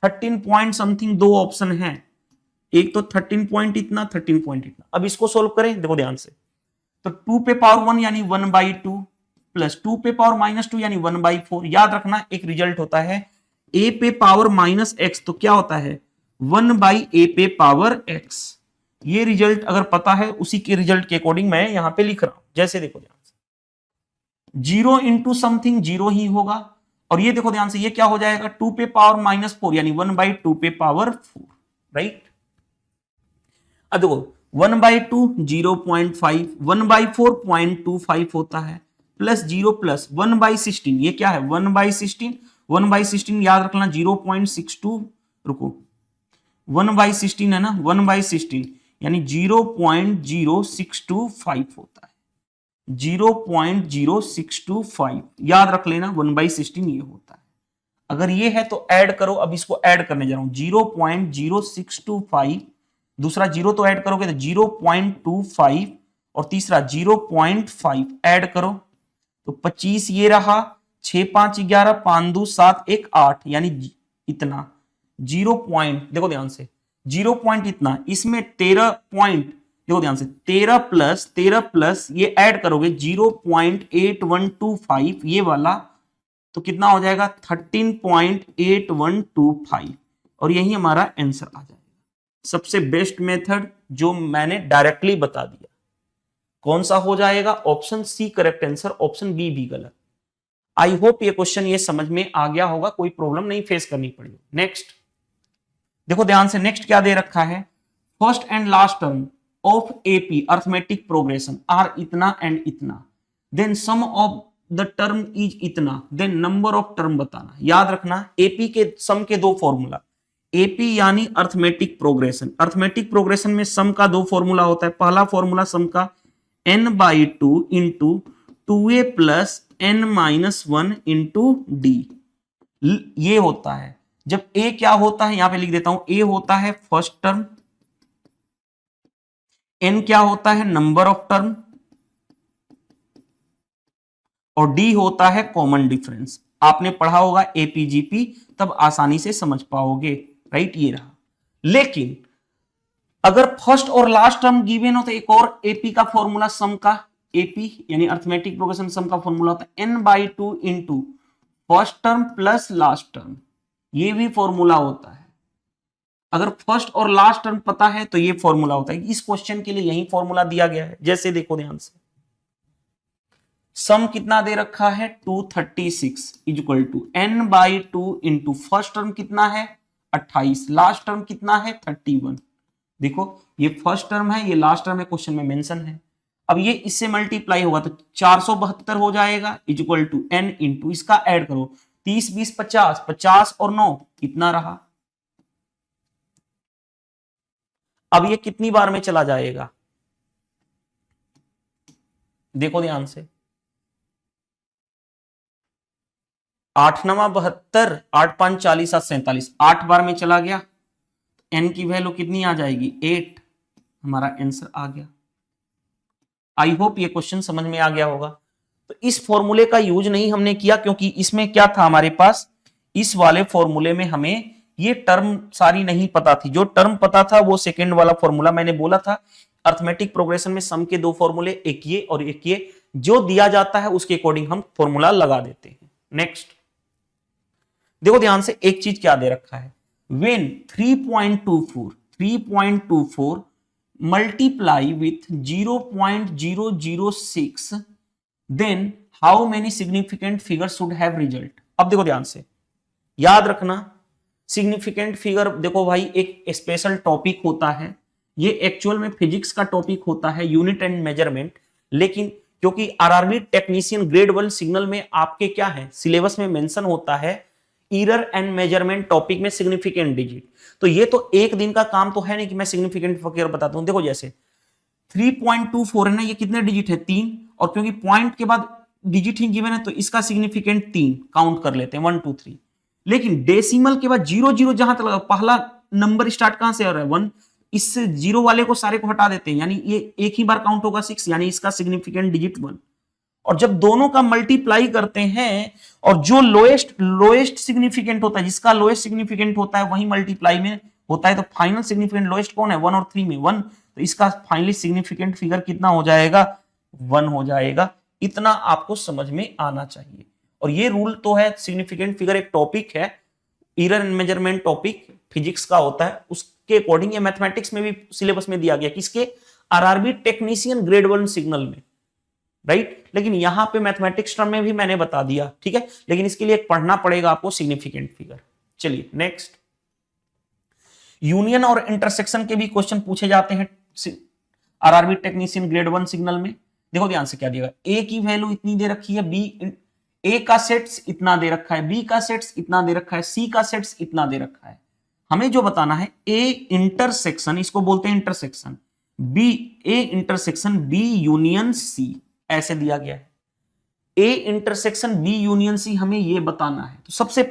13 पॉइंट समथिंग, 2 ऑप्शन है, एक तो 13 पॉइंट इतना, 13 पॉइंट इतना। अब इसको सोल्व करें, देखो ध्यान से, तो 2 पे पावर 1 यानी 1/2 प्लस 2 पे पावर -2 यानी 1/4। याद रखना एक रिजल्ट होता है a पे पावर -x, तो क्या होता है 1/a पे पावर x। ये रिजल्ट अगर पता है उसी के रिजल्ट के अकॉर्डिंग मैं यहां पे लिख रहा हूं। जैसे देखो ध्यान से, 0 इंटू समथिंग 0 ही होगा, और ये देखो ध्यान से, ये क्या हो जाएगा 2 पे पावर -4 यानी 1/2 पे पावर 4, राइट। अब देखो 1/2 0.5, 1/4 0.25 होता है, प्लस 0 प्लस 1/16, ये क्या है 1/16, 1/16 याद रखना 0.62, रुको 1/16 है ना, 1/16 यानी 0.0625 होता है, 0.0625 याद रख लेना, 1/16 ये होता है। अगर ये है तो ऐड करो, अब इसको ऐड करने जा रहा हूं 0.0625, दूसरा 0 तो ऐड करोगे तो 0.25 और तीसरा 0.5 ऐड करो तो 25 ये रहा, 6 5 11 5 2 7 1 8, यानी इतना 0 पॉइंट, देखो ध्यान से 0 पॉइंट इतना, इसमें 13 पॉइंट, देखो ध्यान से 13 प्लस ये ऐड करोगे 0.8125 ये वाला, तो कितना हो जाएगा 13.8125, और यही हमारा आंसर आ जाएगा। सबसे बेस्ट मेथड जो मैंने डायरेक्टली बता दिया। कौन सा हो जाएगा? Option C correct answer, option B भी गलत। आई होप ये क्वेश्चन ये समझ में आ गया होगा, कोई प्रॉब्लम नहीं फेस करनी पड़ी। नेक्स्ट देखो ध्यान से, नेक्स्ट क्या दे रखा है? First and last term of AP arithmetic progression are इतना एंड इतना, then sum of the term is इतना, देन नंबर ऑफ टर्म बताना। याद रखना एपी के सम के दो फॉर्मूला, एपी यानी अर्थमेटिक प्रोग्रेशन। अर्थमेटिक प्रोग्रेशन में सम का दो फॉर्मूला होता है। पहला फॉर्मूला सम का n/2 into 2a plus n-1 into D, ये होता है। जब a क्या होता है, यहां पे लिख देता हूं, a होता है फर्स्ट टर्म, n क्या होता है नंबर ऑफ टर्म, और d होता है कॉमन डिफरेंस। आपने पढ़ा होगा एपीजीपी, तब आसानी से समझ पाओगे। राइट, ये रहा। लेकिन अगर फर्स्ट और लास्ट टर्म गिवन हो तो एक और एपी का फॉर्मूला सम का, एपी यानी अर्थमेटिक प्रोग्रेशन सम का फॉर्मूला होता है n/2 into first term plus last term, ये भी फॉर्मूला होता है। अगर फर्स्ट और लास्ट टर्म पता है तो ये फॉर्मूला होता है। इस क्वेश्चन के लिए यही फॉर्मूला दिया गया है। जैसे देखो ध्यान से, सम कितना दे रखा है 236 equal to n/2 into first term कितना है 28, लास्ट टर्म कितना है 31। देखो ये फर्स्ट टर्म है, ये लास्ट टर्म है, क्वेश्चन में मेंशन है। अब ये इससे मल्टीप्लाई होगा तो 472 हो जाएगा इक्वल टू n इंटू, इसका ऐड करो 30 20 50, 50 और 9 कितना रहा। अब ये कितनी बार में चला जाएगा? देखो ध्यान से, 8 9 72, 8 5 40, 7 47, 8 बार में चला गया। n की वैल्यू कितनी आ जाएगी 8, हमारा आंसर आ गया। आई होप ये क्वेश्चन समझ में आ गया होगा। तो इस फॉर्मूले का यूज नहीं हमने किया क्योंकि इसमें क्या था हमारे पास, इस वाले फॉर्मूले में हमें ये टर्म सारी नहीं पता थी। जो टर्म पता था वो सेकंड वाला फॉर्मूला, मैंने बोला था अर्थमेटिक प्रोग्रेशन में सम के दो फॉर्मूले, एक ये और एक ये, जो दिया जाता है उसके अकॉर्डिंग हम फॉर्मूला लगा देते हैं। नेक्स्ट देखो ध्यान से, एक चीज क्या दे रखा है, when 3.24 multiply with 0.006 then how many significant figures should have result। अब देखो ध्यान से, याद रखना सिग्निफिकेंट फिगर, देखो भाई एक स्पेशल टॉपिक होता है, ये एक्चुअल में फिजिक्स का टॉपिक होता है, यूनिट एंड मेजरमेंट। लेकिन क्योंकि आरआरबी टेक्नीशियन ग्रेड 1 सिग्नल में आपके क्या है, सिलेबस में मेंशन होता है एरर एंड मेजरमेंट टॉपिक में सिग्निफिकेंट डिजिट, तो ये तो एक दिन का काम तो है नहीं कि मैं सिग्निफिकेंट फिगर बताता हूं। देखो जैसे 3.24 है ना, ये कितने डिजिट है 3, और क्योंकि पॉइंट के बाद डिजिट ही गिवन है तो इसका सिग्निफिकेंट 3 काउंट कर लेते हैं 1 2 3। लेकिन डेसिमल के बाद 0 0 जहां तक लगा, पहला नंबर स्टार्ट कहां से हो रहा है 1, इससे 0 वाले को सारे को हटा देते हैं, यानी ये एक ही बार काउंट होगा 6, यानी इसका सिग्निफिकेंट डिजिट 1। और जब दोनों का मल्टीप्लाई करते हैं और जो लोएस्ट सिग्निफिकेंट होता है, जिसका लोएस्ट सिग्निफिकेंट होता है वही मल्टीप्लाई में होता है, तो फाइनल सिग्निफिकेंट लोएस्ट कौन है 1 और 3 में 1, तो इसका फाइनली सिग्निफिकेंट फिगर कितना हो जाएगा 1 हो जाएगा। इतना आपको समझ में आना चाहिए। और ये रूल तो है, सिग्निफिकेंट फिगर एक टॉपिक है, error and measurement topic physics का होता है, उसके अकॉर्डिंग ये मैथमेटिक्स में भी सिलेबस में दिया गया, किसके, आरआरबी टेक्नीशियन ग्रेड 1 सिग्नल में, राइट। लेकिन यहां पे मैथमेटिक्स टर्म में भी मैंने बता दिया, ठीक है, लेकिन इसके लिए पढ़ना पड़ेगा आपको सिग्निफिकेंट फिगर। चलिए नेक्स्ट, यूनियन और इंटरसेक्शन के भी क्वेश्चन पूछे जाते हैं आरआरबी टेक्नीशियन ग्रेड 1 सिग्नल में। देखो ध्यान से क्या दिया, ए की वैल्यू इतनी दे रखी है, बी, ए का सेट्स इतना दे रखा है, बी का सेट्स इतना दे रखा है, सी का सेट्स इतना दे रखा है। हमें जो बताना है ए इंटरसेक्शन, इसको बोलते हैं intersection, B, A intersection B union C, ऐसे दिया गया है। A intersection B union C हमें ये बताना है। तो सबसे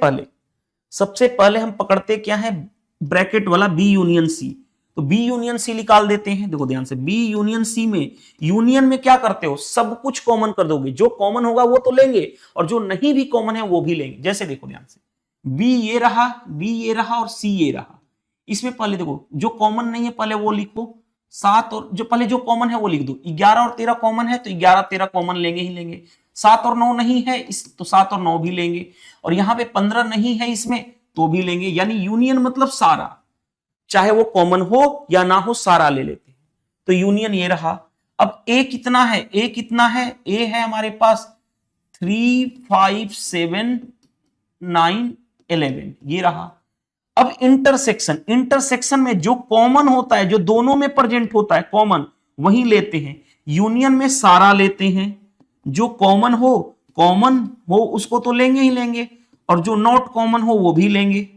पहले हम पकड़ते क्या है, ब्रैकेट वाला बी यूनियन सी, तो बी यूनियन सी निकाल देते हैं। देखो ध्यान से, बी यूनियन सी में, यूनियन में क्या करते हो, सब कुछ कॉमन कर दोगे, जो कॉमन होगा वो तो लेंगे और जो नहीं भी कॉमन है वो भी लेंगे। जैसे देखो ध्यान से, बी ये रहा, बी ये रहा और सी ये रहा। इसमें पहले देखो जो कॉमन नहीं है पहले वो लिखो 7, और जो पहले जो कॉमन है वो लिख दो। 11 और 13 कॉमन है तो 11 13 कॉमन लेंगे ही लेंगे। 7 और 9 नहीं है तो 7 और 9 भी लेंगे। और यहाँ पे 15 नहीं है इसमें तो भी लेंगे, यानी यूनियन मतलब सारा, चाहे वो कॉमन हो या ना हो, सारा ले लेते हैं। तो यूनियन ये रहा। अब ए कितना है, ए कितना है, ए है हमारे पास 3 5 7 9 11, ये रहा। अब इंटरसेक्शन, इंटरसेक्शन में जो कॉमन होता है, जो दोनों में प्रेजेंट होता है कॉमन, वही लेते हैं। यूनियन में सारा लेते हैं, जो कॉमन हो उसको तो लेंगे ही लेंगे, और जो नॉट कॉमन हो वो भी लेंगे।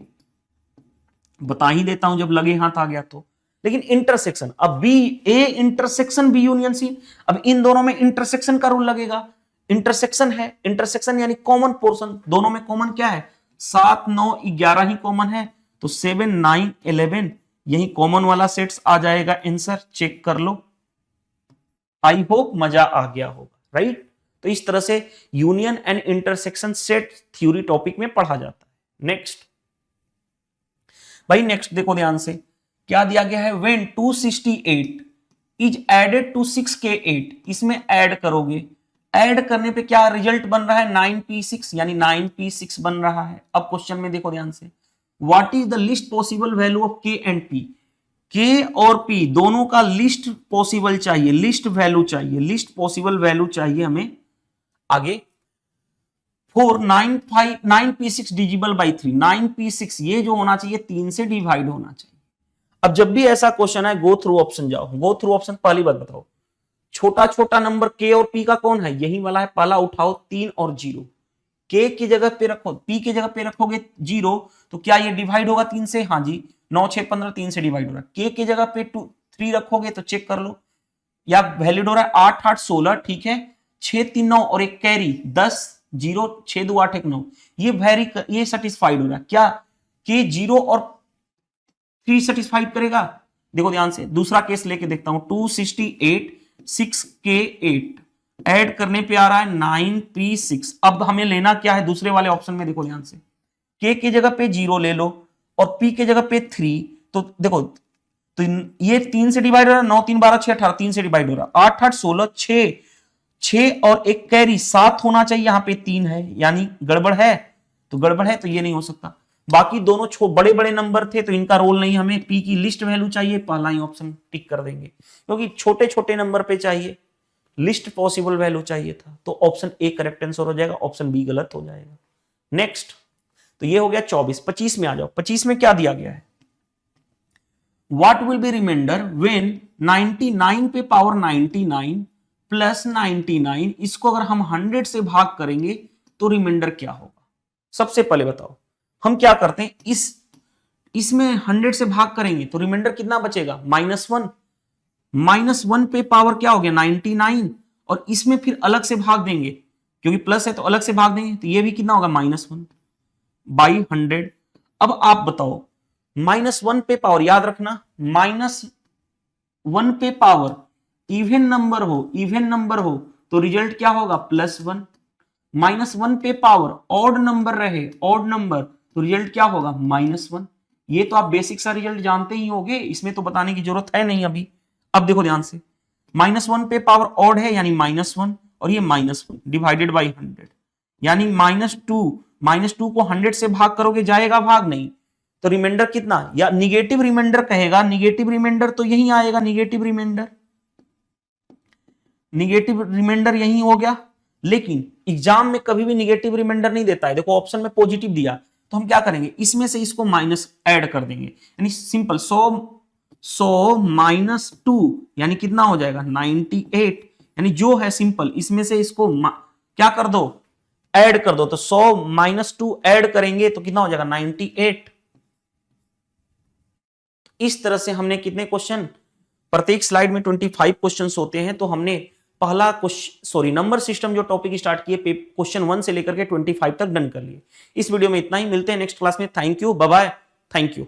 बता ही देता हूं जब लगे हाथ आ गया तो। लेकिन इंटरसेक्शन, अब B A intersection B union C, अब इन दोनों में इंटरसेक्शन का रूल लगेगा। इंटरसेक्शन है, इंटरसेक्शन यानी कॉमन पोर्शन, दोनों में कॉमन क्या है, 7 9 11 ही कॉमन है, तो 7 9 11 यही कॉमन वाला सेट्स आ जाएगा। आंसर चेक कर लो। आई होप मजा आ गया होगा, राइट। तो इस तरह से union and intersection set theory topic में पढ़ा जाता है। नेक्स्ट भाई, नेक्स्ट देखो ध्यान से, क्या दिया गया है, when 268 is added to 6K8, इसमें ऐड करोगे, ऐड करने पे क्या रिजल्ट बन रहा है, 9P6, यानी 9P6 बन रहा है। अब क्वेश्चन में देखो ध्यान से, what is the list possible value of K and P, K और P दोनों का लिस्ट पॉसिबल चाहिए, लिस्ट वैल्यू चाहिए, लिस्ट पॉसिबल वैल्यू चाहिए हमें। आगे 9P6 डिविजिबल बाई 3, 9P6 ये जो होना चाहिए 3 से डिवाइड होना चाहिए। अब जब भी ऐसा क्वेश्चन है, गो थ्रू ऑप्शन जाओ, गो थ्रू ऑप्शन पहली बात बताओ, छोटा छोटा नंबर K और P का कौन है, यही वाला है, पहला उठाओ 3 और 0, K की जगह पे रखो, P की जगह पे रखोगे 0, तो क्या ये डिवाइड होगा 3 से, हाँ जी, 9 6 15 3 से डिवाइड हो रहा है। K की जगह पे 3 रखोगे तो चेक कर लो, या वैलिड हो रहा है 8 8 16, ठीक है, 6 3 9 और एक कैरी 10 0 6 2 8 1 9, ये सेटिस्फाइड हो रहा है क्या, K 0 और 3 सेटिस्फाइड करेगा। देखो ध्यान से, दूसरा केस लेके देखता हूं, 268 6K8 ऐड करने पे आ रहा है 9P6। अब हमें लेना क्या है दूसरे वाले ऑप्शन में, देखो ध्यान से, K की जगह पे 0 ले लो और P की जगह पे 3, तो देखो, तो ये 3 से डिवाइड हो रहा है, 9 3 12 6 18, 3 से डिवाइड हो रहा है, 8 8 16 6 और एक कैरी 7 होना चाहिए, यहां पे 3 है, यानी गड़बड़ है, तो ये नहीं हो सकता। बाकी दोनों बड़े बड़े नंबर थे तो इनका रोल नहीं, हमें P की लिस्ट वैल्यू चाहिए, पहला ही ऑप्शन टिक कर देंगे, क्योंकि छोटे छोटे नंबर पे चाहिए, लिस्ट पॉसिबल वैल्यू चाहिए था, तो ऑप्शन ए करेक्ट आंसर हो जाएगा, ऑप्शन बी गलत हो जाएगा। नेक्स्ट, तो ये हो गया 24। 25 में आ जाओ, 25 में क्या दिया गया है, what will be remainder when 99 पे पावर 99 प्लस 99, इसको अगर हम 100 से भाग करेंगे तो रिमाइंडर क्या होगा। सबसे पहले बताओ, हम क्या करते हैं, इसमें 100 से भाग करेंगे तो रिमाइंडर कितना बचेगा, -1, -1 पे पावर क्या हो गया 99, और इसमें फिर अलग से भाग देंगे, क्योंकि प्लस है तो अलग से भाग देंगे, तो ये भी कितना होगा -1 बाई 100। अब आप बताओ, -1 पे पावर, याद रखना, -1 पे पावर इवन नंबर हो तो रिजल्ट क्या होगा, +1, -1 पे पावर ऑड नंबर रहे, ऑड नंबर, तो रिजल्ट क्या होगा, -1। ये तो आप बेसिक सा रिजल्ट जानते ही होंगे, इसमें तो बताने की जरूरत है नहीं अभी। अब देखो ध्यान से, -1 पे पावर ऑड है यानी -1, और ये -1 डिवाइडेड बाई 100, यानी -2 को 100 से भाग करोगे, जाएगा भाग नहीं, तो रिमाइंडर कितना, या निगेटिव रिमाइंडर कहेगा, निगेटिव रिमाइंडर तो यही आएगा, निगेटिव रिमाइंडर यही हो गया। लेकिन एग्जाम में कभी भी निगेटिव रिमाइंडर नहीं देता है, देखो ऑप्शन में पॉजिटिव दिया, तो हम क्या करेंगे, इसमें से इसको माइनस ऐड कर देंगे, यानी सिंपल 100 -2 यानी कितना हो जाएगा 98, यानी जो है सिंपल, इसमें से इसको क्या कर दो, ऐड कर दो, तो 100 - 2 ऐड करेंगे तो कितना हो जाएगा 98। इस तरह से हमने कितने क्वेश्चन, प्रत्येक स्लाइड में 25 क्वेश्चंस होते हैं, तो हमने पहला नंबर सिस्टम जो टॉपिक स्टार्ट किए क्वेश्चन 1 से लेकर के 25 तक डन कर लिए। इस वीडियो में इतना ही, मिलते हैं नेक्स्ट क्लास में। Thank you, bye bye, thank you.